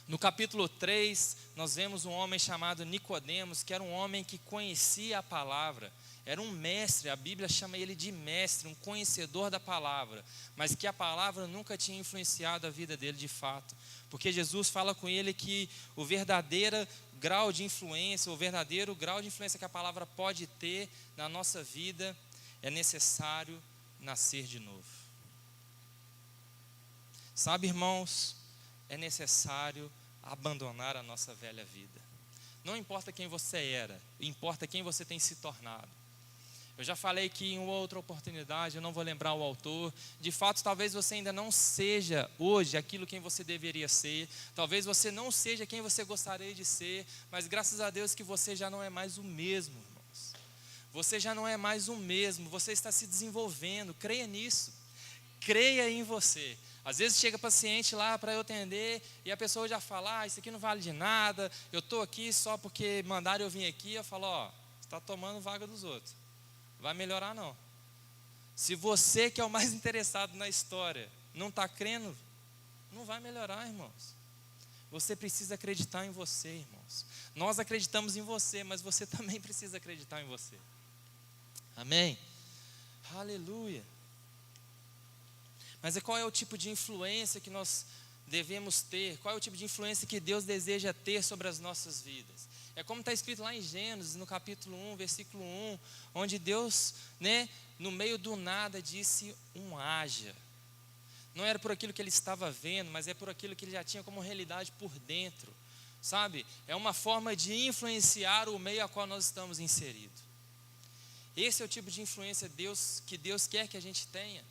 No capítulo 3, nós vemos um homem chamado Nicodemos, que era um homem que conhecia a palavra, era um mestre, a Bíblia chama ele de mestre, um conhecedor da palavra, mas que a palavra nunca tinha influenciado a vida dele de fato, porque Jesus fala com ele que o verdadeiro grau de influência que a palavra pode ter na nossa vida, é necessário nascer de novo. Sabe, irmãos, é necessário abandonar a nossa velha vida. Não importa quem você era, importa quem você tem se tornado. Eu já falei que em uma outra oportunidade, eu não vou lembrar o autor, de fato talvez você ainda não seja hoje aquilo quem você deveria ser, talvez você não seja quem você gostaria de ser, mas graças a Deus que você já não é mais o mesmo, irmãos. Você já não é mais o mesmo, você está se desenvolvendo, creia nisso, creia em você. Às vezes chega paciente lá para eu atender e a pessoa já fala, isso aqui não vale de nada, eu estou aqui só porque mandaram eu vir aqui. Eu falo, você está tomando vaga dos outros, não vai melhorar não. Se você que é o mais interessado na história não está crendo, não vai melhorar, irmãos. Você precisa acreditar em você, irmãos. Nós acreditamos em você, mas você também precisa acreditar em você. Amém? Aleluia. Mas qual é o tipo de influência que nós devemos ter? Qual é o tipo de influência que Deus deseja ter sobre as nossas vidas? É como está escrito lá em Gênesis, no capítulo 1, versículo 1, onde Deus, no meio do nada, disse haja. Não era por aquilo que ele estava vendo, mas é por aquilo que ele já tinha como realidade por dentro. Sabe? É uma forma de influenciar o meio a qual nós estamos inseridos. Esse é o tipo de influência que Deus quer que a gente tenha.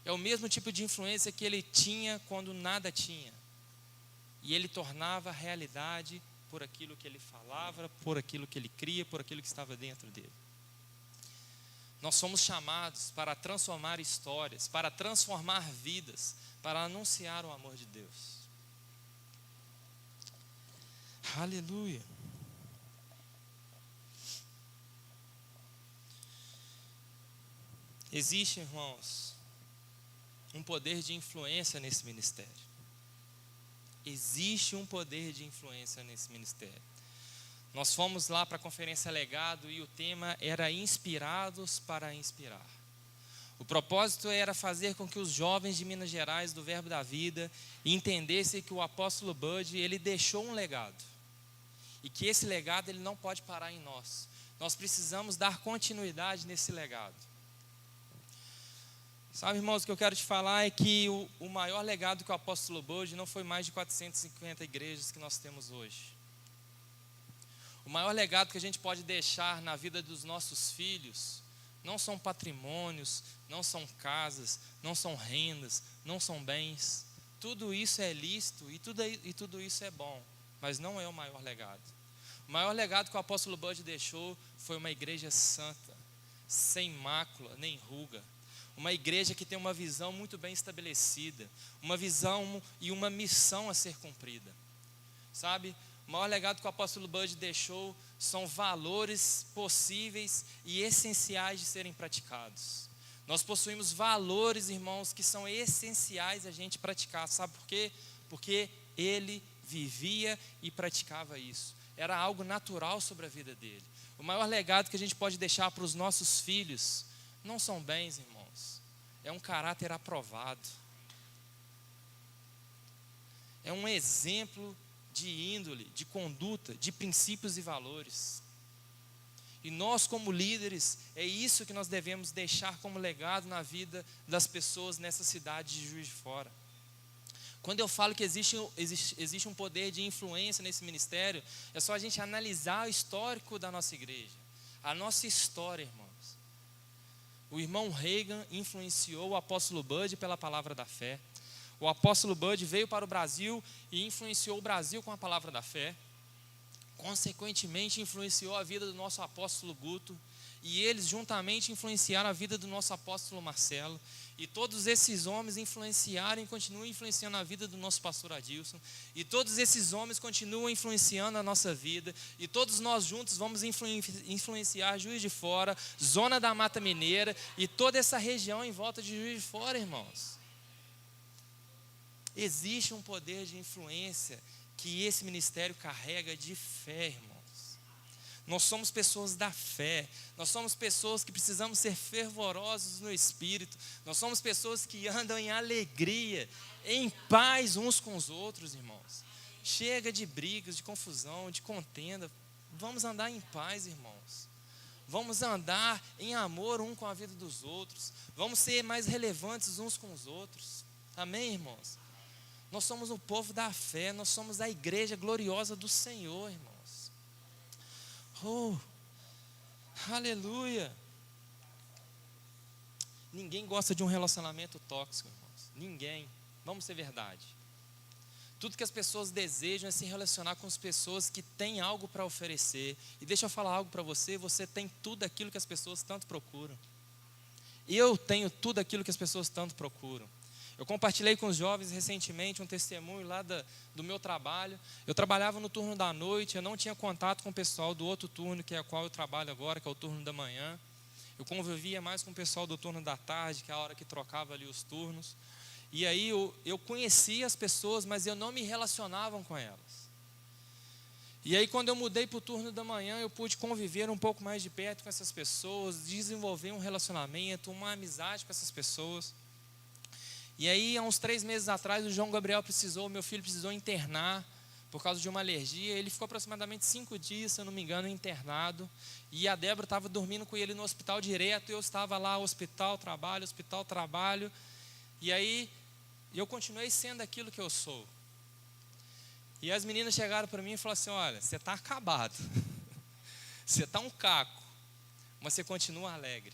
É o mesmo tipo de influência que ele tinha quando nada tinha. E ele tornava realidade por aquilo que ele falava, por aquilo que ele cria, por aquilo que estava dentro dele. Nós somos chamados para transformar histórias, para transformar vidas, para anunciar o amor de Deus. Aleluia. Existe, irmãos, um poder de influência nesse ministério. Existe um poder de influência nesse ministério. Nós fomos lá para a conferência Legado e o tema era Inspirados para Inspirar. O propósito era fazer com que os jovens de Minas Gerais, do Verbo da Vida, entendessem que o apóstolo Bud, ele deixou um legado. E que esse legado ele não pode parar em nós. Nós precisamos dar continuidade nesse legado. Sabe, irmãos, o que eu quero te falar é que o maior legado que o apóstolo Bud não foi mais de 450 igrejas que nós temos hoje. O maior legado que a gente pode deixar na vida dos nossos filhos não são patrimônios, não são casas, não são rendas, não são bens. Tudo isso é lícito e tudo isso é bom, mas não é o maior legado. O maior legado que o apóstolo Bud deixou foi uma igreja santa, sem mácula nem ruga. Uma igreja que tem uma visão muito bem estabelecida, uma visão e uma missão a ser cumprida. Sabe, o maior legado que o apóstolo Bud deixou são valores possíveis e essenciais de serem praticados. Nós possuímos valores, irmãos, que são essenciais a gente praticar. Sabe por quê? Porque ele vivia e praticava isso. Era algo natural sobre a vida dele. O maior legado que a gente pode deixar para os nossos filhos não são bens, irmãos. É um caráter aprovado. É um exemplo de índole, de conduta, de princípios e valores. E nós como líderes, é isso que nós devemos deixar como legado na vida das pessoas nessa cidade de Juiz de Fora. Quando eu falo que existe um poder de influência nesse ministério, é só a gente analisar o histórico da nossa igreja. A nossa história, irmãos. O irmão Reagan influenciou o apóstolo Bud pela palavra da fé. O apóstolo Bud veio para o Brasil e influenciou o Brasil com a palavra da fé. Consequentemente, influenciou a vida do nosso apóstolo Guto. E eles juntamente influenciaram a vida do nosso apóstolo Marcelo. E todos esses homens influenciaram e continuam influenciando a vida do nosso pastor Adilson. E todos esses homens continuam influenciando a nossa vida. E todos nós juntos vamos influenciar Juiz de Fora, Zona da Mata Mineira e toda essa região em volta de Juiz de Fora, irmãos. Existe um poder de influência que esse ministério carrega de fé, irmãos. Nós somos pessoas da fé, nós somos pessoas que precisamos ser fervorosos no Espírito, nós somos pessoas que andam em alegria, em paz uns com os outros, irmãos. Chega de brigas, de confusão, de contenda, vamos andar em paz, irmãos. Vamos andar em amor um com a vida dos outros, vamos ser mais relevantes uns com os outros, amém, irmãos? Nós somos o povo da fé, nós somos a igreja gloriosa do Senhor, irmãos. Oh, aleluia. Ninguém gosta de um relacionamento tóxico, irmãos. Ninguém. Vamos ser verdade. Tudo que as pessoas desejam é se relacionar com as pessoas que têm algo para oferecer. E deixa eu falar algo para você. Você tem tudo aquilo que as pessoas tanto procuram. Eu tenho tudo aquilo que as pessoas tanto procuram. Eu compartilhei com os jovens recentemente um testemunho lá do meu trabalho. Eu trabalhava no turno da noite, eu não tinha contato com o pessoal do outro turno, que é o qual eu trabalho agora, que é o turno da manhã. Eu convivia mais com o pessoal do turno da tarde, que é a hora que trocava ali os turnos. E aí eu conhecia as pessoas, mas eu não me relacionava com elas. E aí quando eu mudei para o turno da manhã, eu pude conviver um pouco mais de perto com essas pessoas, desenvolver um relacionamento, uma amizade com essas pessoas. E aí, há uns 3 meses atrás, o João Gabriel meu filho precisou internar por causa de uma alergia. Ele ficou aproximadamente 5 dias, se eu não me engano, internado. E a Débora estava dormindo com ele no hospital direto. Eu estava lá, hospital, trabalho. E aí, eu continuei sendo aquilo que eu sou. E as meninas chegaram para mim e falaram assim: olha, você está acabado. Você está um caco, mas você continua alegre.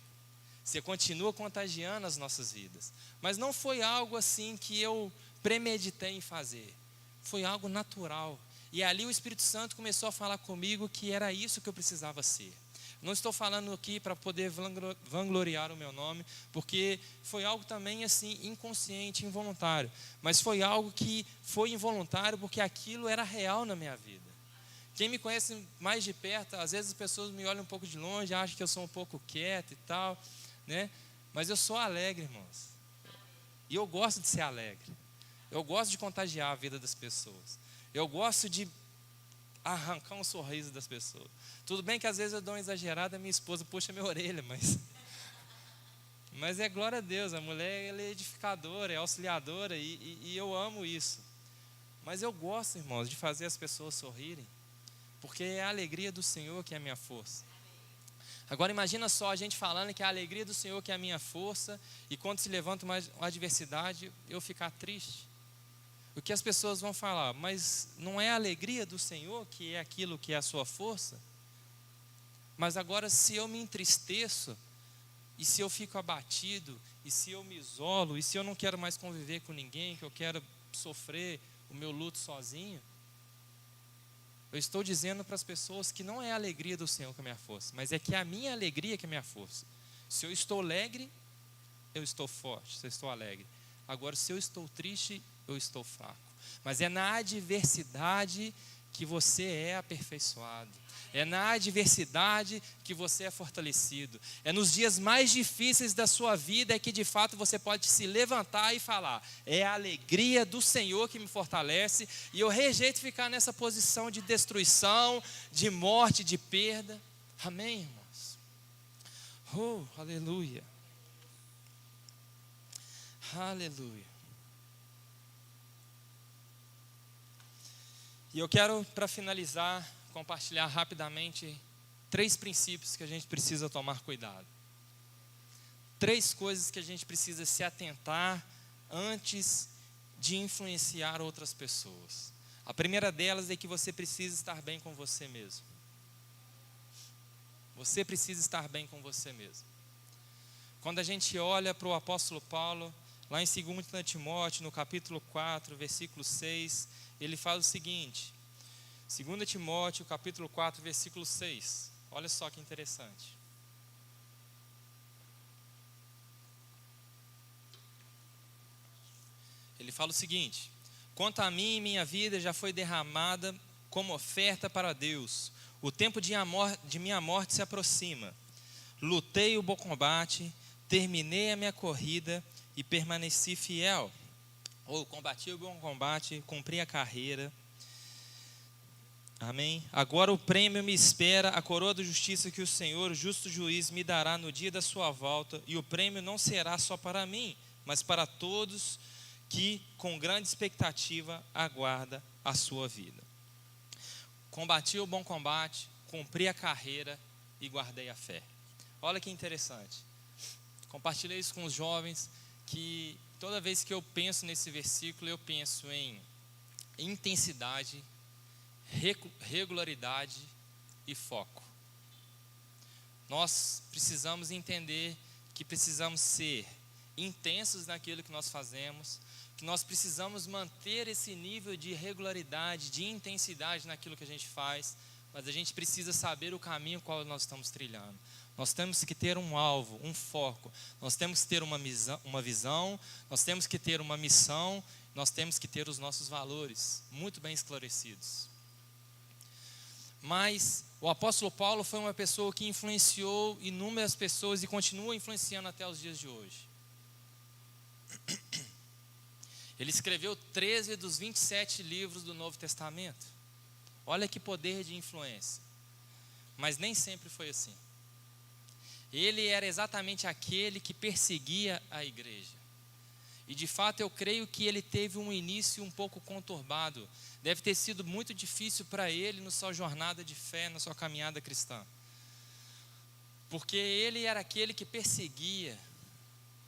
Você continua contagiando as nossas vidas. Mas não foi algo assim que eu premeditei em fazer. Foi algo natural. E ali o Espírito Santo começou a falar comigo que era isso que eu precisava ser. Não estou falando aqui para poder vangloriar o meu nome, porque foi algo também assim inconsciente, involuntário. Mas foi algo que foi involuntário porque aquilo era real na minha vida. Quem me conhece mais de perto, às vezes as pessoas me olham um pouco de longe, acham que eu sou um pouco quieto e tal, né? Mas eu sou alegre, irmãos. E eu gosto de ser alegre. Eu gosto de contagiar a vida das pessoas. Eu gosto de arrancar um sorriso das pessoas. Tudo bem que às vezes eu dou uma exagerada, minha esposa puxa minha orelha, mas é glória a Deus. A mulher, ela é edificadora, é auxiliadora e eu amo isso. Mas eu gosto, irmãos, de fazer as pessoas sorrirem, porque é a alegria do Senhor que é a minha força. Agora imagina só a gente falando que é a alegria do Senhor que é a minha força, e quando se levanta uma adversidade, eu ficar triste. O que as pessoas vão falar? Mas não é a alegria do Senhor que é aquilo que é a sua força? Mas agora, se eu me entristeço, e se eu fico abatido, e se eu me isolo, e se eu não quero mais conviver com ninguém, que eu quero sofrer o meu luto sozinho, eu estou dizendo para as pessoas que não é a alegria do Senhor que é a minha força, mas é que é a minha alegria que é a minha força. Se eu estou alegre, eu estou forte, se eu estou alegre. Agora, se eu estou triste, eu estou fraco. Mas é na adversidade que você é aperfeiçoado. É na adversidade que você é fortalecido. É nos dias mais difíceis da sua vida é que de fato você pode se levantar e falar: é a alegria do Senhor que me fortalece, e eu rejeito ficar nessa posição de destruição, de morte, de perda. Amém, irmãos? Oh, aleluia. Aleluia. E eu quero, para finalizar, compartilhar rapidamente 3 princípios que a gente precisa tomar cuidado. 3 coisas que a gente precisa se atentar antes de influenciar outras pessoas. A primeira delas é que você precisa estar bem com você mesmo. Você precisa estar bem com você mesmo. Quando a gente olha para o apóstolo Paulo, lá em 2 Timóteo, no capítulo 4, versículo 6, ele fala o seguinte, 2 Timóteo, capítulo 4, versículo 6, olha só que interessante. Ele fala o seguinte: quanto a mim, minha vida já foi derramada como oferta para Deus. O tempo de minha morte se aproxima. Lutei o bom combate, terminei a minha corrida e permaneci fiel. Ou combati o bom combate, cumpri a carreira. Amém? Agora o prêmio me espera, a coroa da justiça que o Senhor, o justo juiz, me dará no dia da sua volta. E o prêmio não será só para mim, mas para todos que com grande expectativa aguarda a sua vida. Combati o bom combate, cumpri a carreira e guardei a fé. Olha que interessante. Compartilhei isso com os jovens, que toda vez que eu penso nesse versículo, eu penso em intensidade, regularidade e foco. Nós precisamos entender que precisamos ser intensos naquilo que nós fazemos, que nós precisamos manter esse nível de regularidade, de intensidade naquilo que a gente faz, mas a gente precisa saber o caminho qual nós estamos trilhando. Nós temos que ter um alvo, um foco, nós temos que ter uma visão, nós temos que ter uma missão, nós temos que ter os nossos valores muito bem esclarecidos. Mas o apóstolo Paulo foi uma pessoa que influenciou inúmeras pessoas e continua influenciando até os dias de hoje. Ele escreveu 13 dos 27 livros do Novo Testamento. Olha que poder de influência. Mas nem sempre foi assim. Ele era exatamente aquele que perseguia a igreja. E de fato eu creio que ele teve um início um pouco conturbado. Deve ter sido muito difícil para ele na sua jornada de fé, na sua caminhada cristã. Porque ele era aquele que perseguia,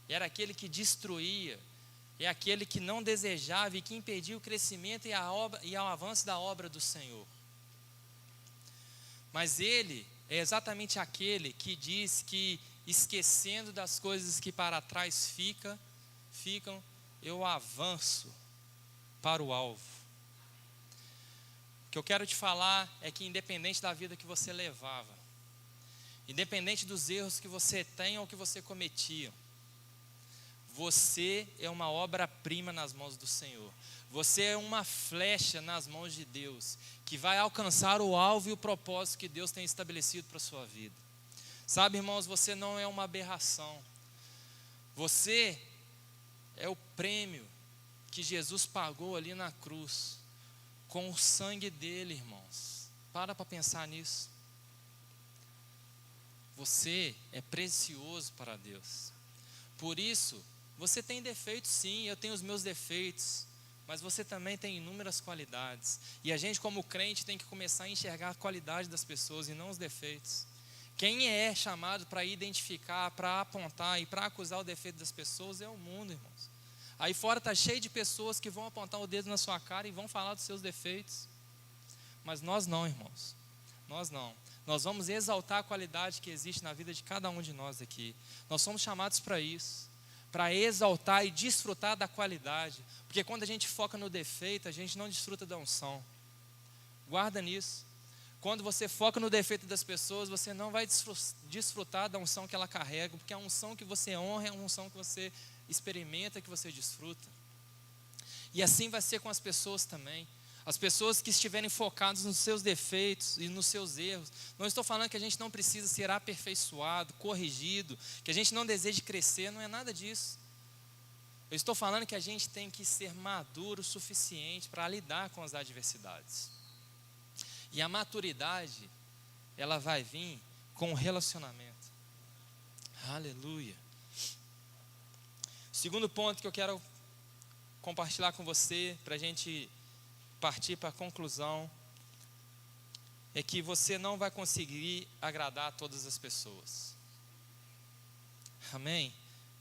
era aquele que destruía, é aquele que não desejava e que impedia o crescimento e o avanço da obra do Senhor. Mas ele é exatamente aquele que diz que, esquecendo das coisas que para trás ficam, eu avanço para o alvo. O que eu quero te falar é que, independente da vida que você levava, independente dos erros que você tem ou que você cometia, você é uma obra-prima nas mãos do Senhor. Você é uma flecha nas mãos de Deus, que vai alcançar o alvo e o propósito que Deus tem estabelecido para a sua vida. Sabe, irmãos, você não é uma aberração. Você é o prêmio que Jesus pagou ali na cruz, com o sangue dele, irmãos. Para pensar nisso. Você é precioso para Deus. Por isso, você tem defeitos sim, eu tenho os meus defeitos, mas você também tem inúmeras qualidades. E a gente, como crente, tem que começar a enxergar a qualidade das pessoas e não os defeitos. Quem é chamado para identificar, para apontar e para acusar o defeito das pessoas é o mundo, irmãos. Aí fora está cheio de pessoas que vão apontar o dedo na sua cara e vão falar dos seus defeitos. Mas nós não, irmãos. Nós não. Nós vamos exaltar a qualidade que existe na vida de cada um de nós aqui. Nós somos chamados para isso, para exaltar e desfrutar da qualidade. Porque quando a gente foca no defeito, a gente não desfruta da unção. Guarda nisso. Quando você foca no defeito das pessoas, você não vai desfrutar da unção que ela carrega, porque a unção que você honra é a unção que você experimenta, que você desfruta. E assim vai ser com as pessoas também. As pessoas que estiverem focadas nos seus defeitos e nos seus erros. Não estou falando que a gente não precisa ser aperfeiçoado, corrigido, que a gente não deseje crescer, não é nada disso. Eu estou falando que a gente tem que ser maduro o suficiente para lidar com as adversidades. E a maturidade, ela vai vir com o relacionamento. Aleluia. O segundo ponto que eu quero compartilhar com você, para a gente partir para a conclusão, é que você não vai conseguir agradar a todas as pessoas. Amém?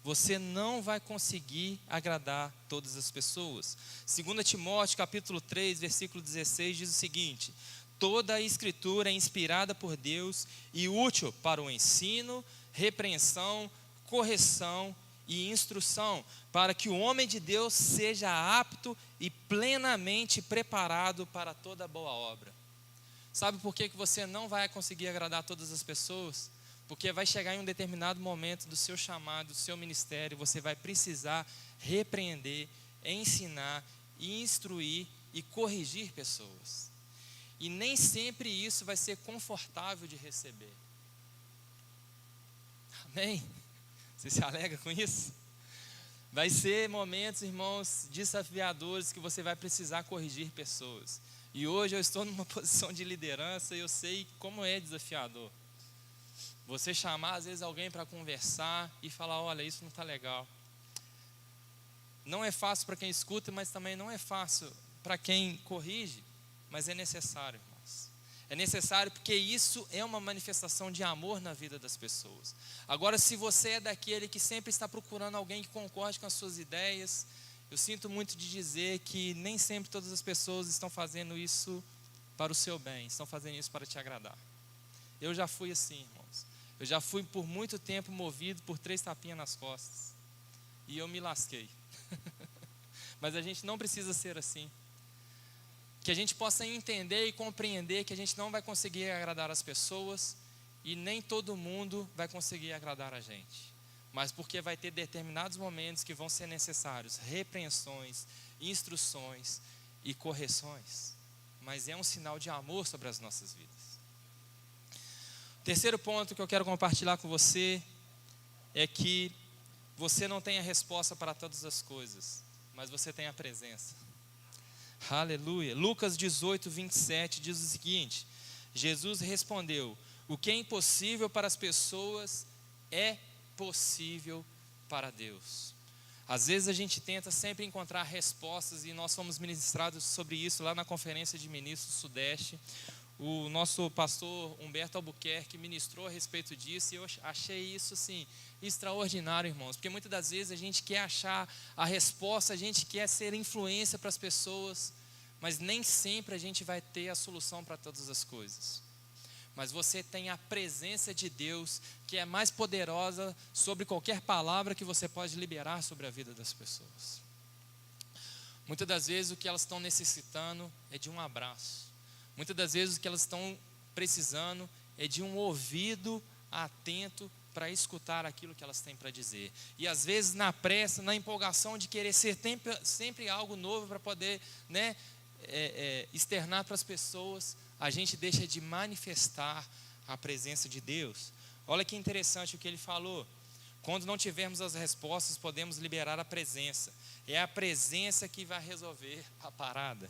você não vai conseguir agradar todas as pessoas. 2 Timóteo capítulo 3, versículo 16 diz o seguinte: toda a escritura é inspirada por Deus e útil para o ensino, repreensão, correção e instrução, para que o homem de Deus seja apto e plenamente preparado para toda boa obra. Sabe por que você não vai conseguir agradar todas as pessoas? Porque vai chegar em um determinado momento do seu chamado, do seu ministério, você vai precisar repreender, ensinar, instruir e corrigir pessoas. E nem sempre isso vai ser confortável de receber. Amém? Você se alegra com isso? Vai ser momentos, irmãos, desafiadores que você vai precisar corrigir pessoas. E hoje eu estou numa posição de liderança e eu sei como é desafiador. Você chamar às vezes alguém para conversar e falar: olha, isso não está legal. Não é fácil para quem escuta, mas também não é fácil para quem corrige, mas é necessário, irmãos. É necessário porque isso é uma manifestação de amor na vida das pessoas. Agora, se você é daquele que sempre está procurando alguém que concorde com as suas ideias, eu sinto muito de dizer que nem sempre todas as pessoas estão fazendo isso para o seu bem, estão fazendo isso para te agradar. Eu já fui assim, irmãos. Eu já fui por muito tempo movido por 3 tapinhas nas costas. E eu me lasquei. Mas a gente não precisa ser assim. Que a gente possa entender e compreender que a gente não vai conseguir agradar as pessoas e nem todo mundo vai conseguir agradar a gente. Mas porque vai ter determinados momentos que vão ser necessários repreensões, instruções e correções. Mas é um sinal de amor sobre as nossas vidas. Terceiro ponto que eu quero compartilhar com você é que você não tem a resposta para todas as coisas, mas você tem a presença. Aleluia. Lucas 18, 27 diz o seguinte: Jesus respondeu: o que é impossível para as pessoas é possível para Deus. Às vezes a gente tenta sempre encontrar respostas, e nós fomos ministrados sobre isso lá na conferência de ministros Sudeste. O nosso pastor Humberto Albuquerque ministrou a respeito disso, e eu achei isso assim extraordinário, irmãos, porque muitas das vezes a gente quer achar a resposta, a gente quer ser influência para as pessoas, mas nem sempre a gente vai ter a solução para todas as coisas. Mas você tem a presença de Deus, que é mais poderosa sobre qualquer palavra que você pode liberar sobre a vida das pessoas. Muitas das vezes o que elas estão necessitando é de um abraço. Muitas das vezes o que elas estão precisando é de um ouvido atento para escutar aquilo que elas têm para dizer. E às vezes na pressa, na empolgação de querer ser sempre algo novo para poder, externar para as pessoas, a gente deixa de manifestar a presença de Deus. Olha que interessante o que ele falou. Quando não tivermos as respostas, podemos liberar a presença. É a presença que vai resolver a parada.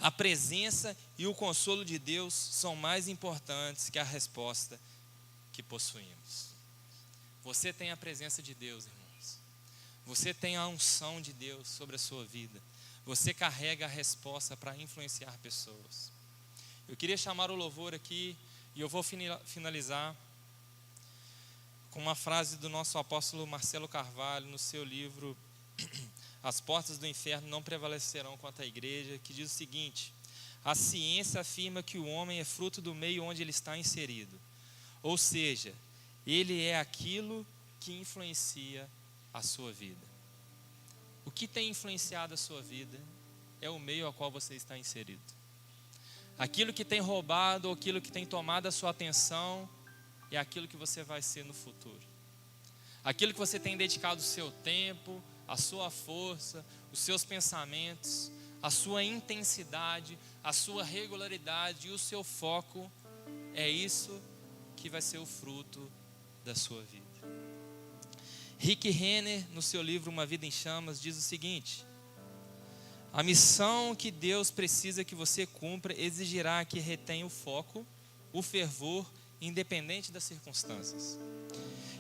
A presença e o consolo de Deus são mais importantes que a resposta que possuímos. Você tem a presença de Deus, irmãos. Você tem a unção de Deus sobre a sua vida. Você carrega a resposta para influenciar pessoas. Eu queria chamar o louvor aqui e eu vou finalizar com uma frase do nosso apóstolo Marcelo Carvalho no seu livro As Portas do Inferno Não Prevalecerão Contra a Igreja, que diz o seguinte: a ciência afirma que o homem é fruto do meio onde ele está inserido, ou seja, ele é aquilo que influencia a sua vida. O que tem influenciado a sua vida é o meio ao qual você está inserido. Aquilo que tem roubado ou aquilo que tem tomado a sua atenção é aquilo que você vai ser no futuro. Aquilo que você tem dedicado o seu tempo, a sua força, os seus pensamentos, a sua intensidade, a sua regularidade e o seu foco, é isso que vai ser o fruto da sua vida. Rick Renner, no seu livro Uma Vida em Chamas, diz o seguinte: a missão que Deus precisa que você cumpra exigirá que retenha o foco, o fervor, independente das circunstâncias.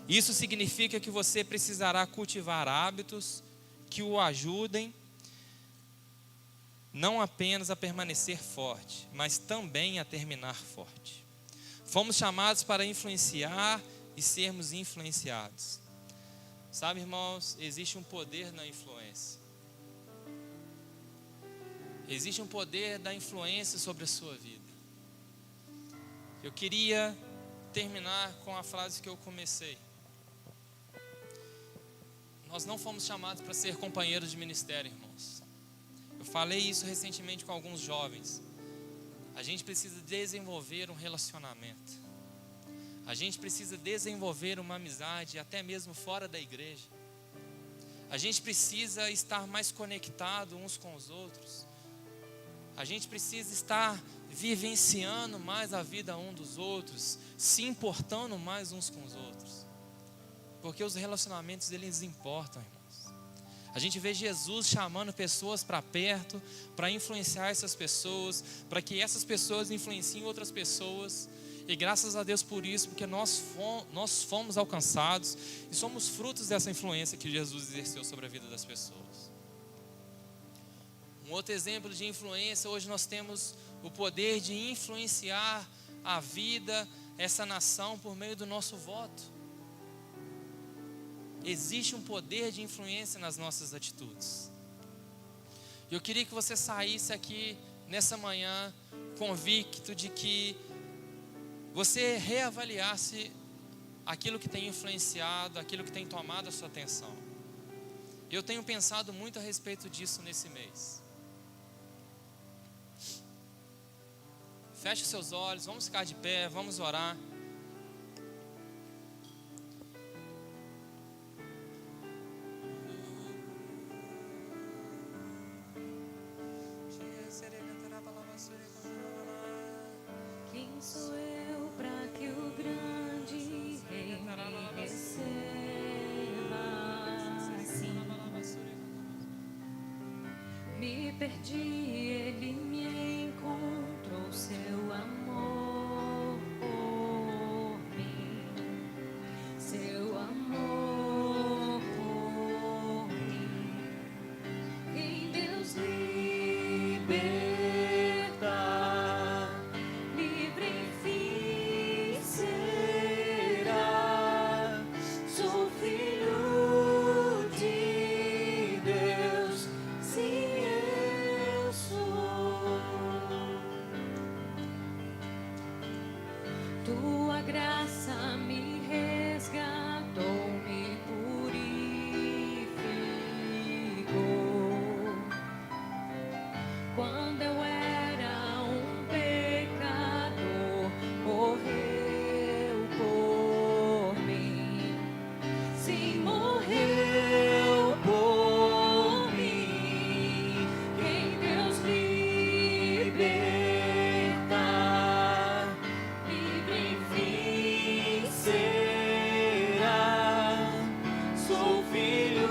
Isso significa que você precisará cultivar hábitos que o ajudem não apenas a permanecer forte, mas também a terminar forte. Fomos chamados para influenciar e sermos influenciados. Sabe, irmãos, existe um poder na influência. Existe um poder da influência sobre a sua vida. Eu queria terminar com a frase que eu comecei. Nós não fomos chamados para ser companheiros de ministério, irmãos. Eu falei isso recentemente com alguns jovens. A gente precisa desenvolver um relacionamento. A gente precisa desenvolver uma amizade, até mesmo fora da igreja. A gente precisa estar mais conectado uns com os outros. A gente precisa estar vivenciando mais a vida um dos outros, se importando mais uns com os outros. Porque os relacionamentos, eles importam, irmãos. A gente vê Jesus chamando pessoas para perto, para influenciar essas pessoas, para que essas pessoas influenciem outras pessoas. E graças a Deus por isso, porque nós fomos alcançados e somos frutos dessa influência que Jesus exerceu sobre a vida das pessoas. Um outro exemplo de influência, hoje nós temos o poder de influenciar a vida, essa nação, por meio do nosso voto. Existe um poder de influência nas nossas atitudes. Eu queria que você saísse aqui nessa manhã convicto de que você reavaliasse aquilo que tem influenciado, aquilo que tem tomado a sua atenção. Eu tenho pensado muito a respeito disso nesse mês. Feche os seus olhos, vamos ficar de pé, vamos orar. Quem sou eu para que o grande rei me receba assim? Me perdi, ele me encontrou, seu amor por mim, seu amor por mim. Quem Deus liberta, livre enfim será. Sou filho de Deus, sim, eu sou. Tua graça me resgatou, me purificou. Quando eu era um pecador, morreu por mim. Sim, morreu por mim. Quem Deus liberta, livre enfim será. Sou filho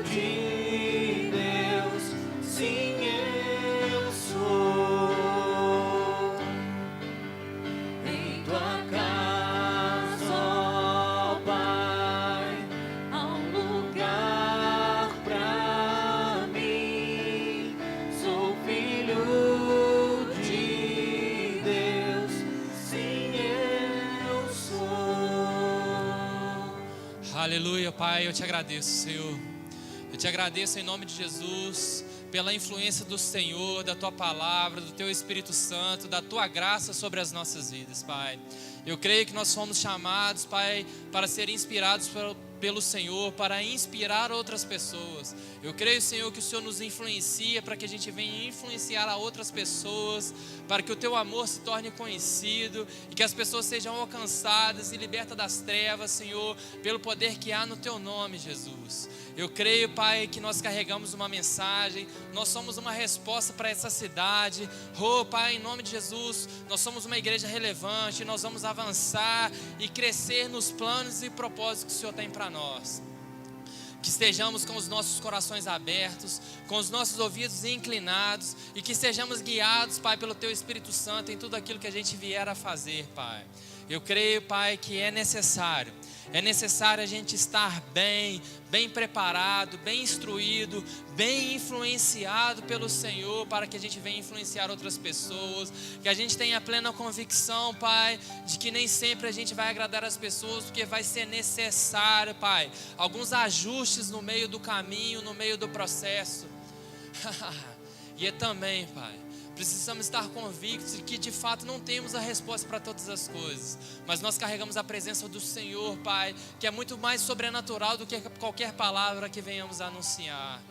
de Deus, sim, eu sou. Em tua casa, ó Pai, há um lugar pra mim. Sou filho de Deus, sim, eu sou. Aleluia, Pai, eu te agradeço, Senhor. Eu te agradeço em nome de Jesus, pela influência do Senhor, da Tua palavra, do Teu Espírito Santo, da Tua graça sobre as nossas vidas, Pai. Eu creio que nós fomos chamados, Pai, para ser inspirados pelo Senhor, para inspirar outras pessoas. Eu creio, Senhor, que o Senhor nos influencia para que a gente venha influenciar a outras pessoas, para que o Teu amor se torne conhecido e que as pessoas sejam alcançadas e libertas das trevas, Senhor, pelo poder que há no Teu nome, Jesus. Eu creio, Pai, que nós carregamos uma mensagem, nós somos uma resposta para essa cidade. Oh, Pai, em nome de Jesus, nós somos uma igreja relevante, nós vamos avançar e crescer nos planos e propósitos que o Senhor tem para nós. Que estejamos com os nossos corações abertos, com os nossos ouvidos inclinados e que sejamos guiados, Pai, pelo Teu Espírito Santo em tudo aquilo que a gente vier a fazer, Pai. Eu creio, Pai, que é necessário É necessário a gente estar bem preparado, bem instruído, bem influenciado pelo Senhor, para que a gente venha influenciar outras pessoas, que a gente tenha plena convicção, Pai, de que nem sempre a gente vai agradar as pessoas, porque vai ser necessário, Pai, alguns ajustes no meio do caminho, no meio do processo. E também, Pai, precisamos estar convictos de que de fato não temos a resposta para todas as coisas, mas nós carregamos a presença do Senhor, Pai, que é muito mais sobrenatural do que qualquer palavra que venhamos a anunciar.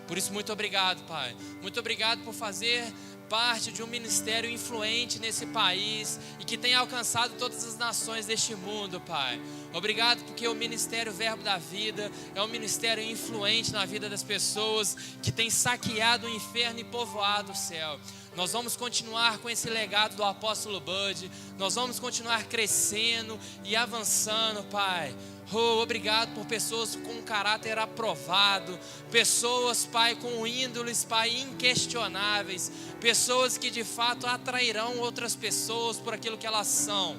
Por isso, muito obrigado, Pai. Muito obrigado por fazer parte de um ministério influente nesse país e que tem alcançado todas as nações deste mundo, Pai. Obrigado porque o Ministério Verbo da Vida é um ministério influente na vida das pessoas, que tem saqueado o inferno e povoado o céu. Nós vamos continuar com esse legado do apóstolo Bud. Nós vamos continuar crescendo e avançando, Pai. Obrigado por pessoas com caráter aprovado, pessoas, Pai, com índoles, Pai, inquestionáveis, pessoas que de fato atrairão outras pessoas por aquilo que elas são.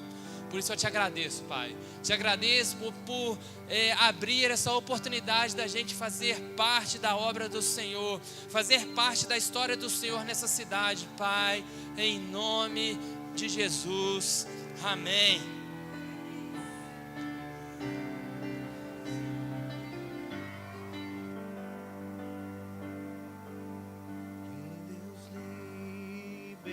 Por isso eu te agradeço, Pai. Te agradeço por abrir essa oportunidade da gente fazer parte da obra do Senhor, fazer parte da história do Senhor nessa cidade, Pai, em nome de Jesus. Amém.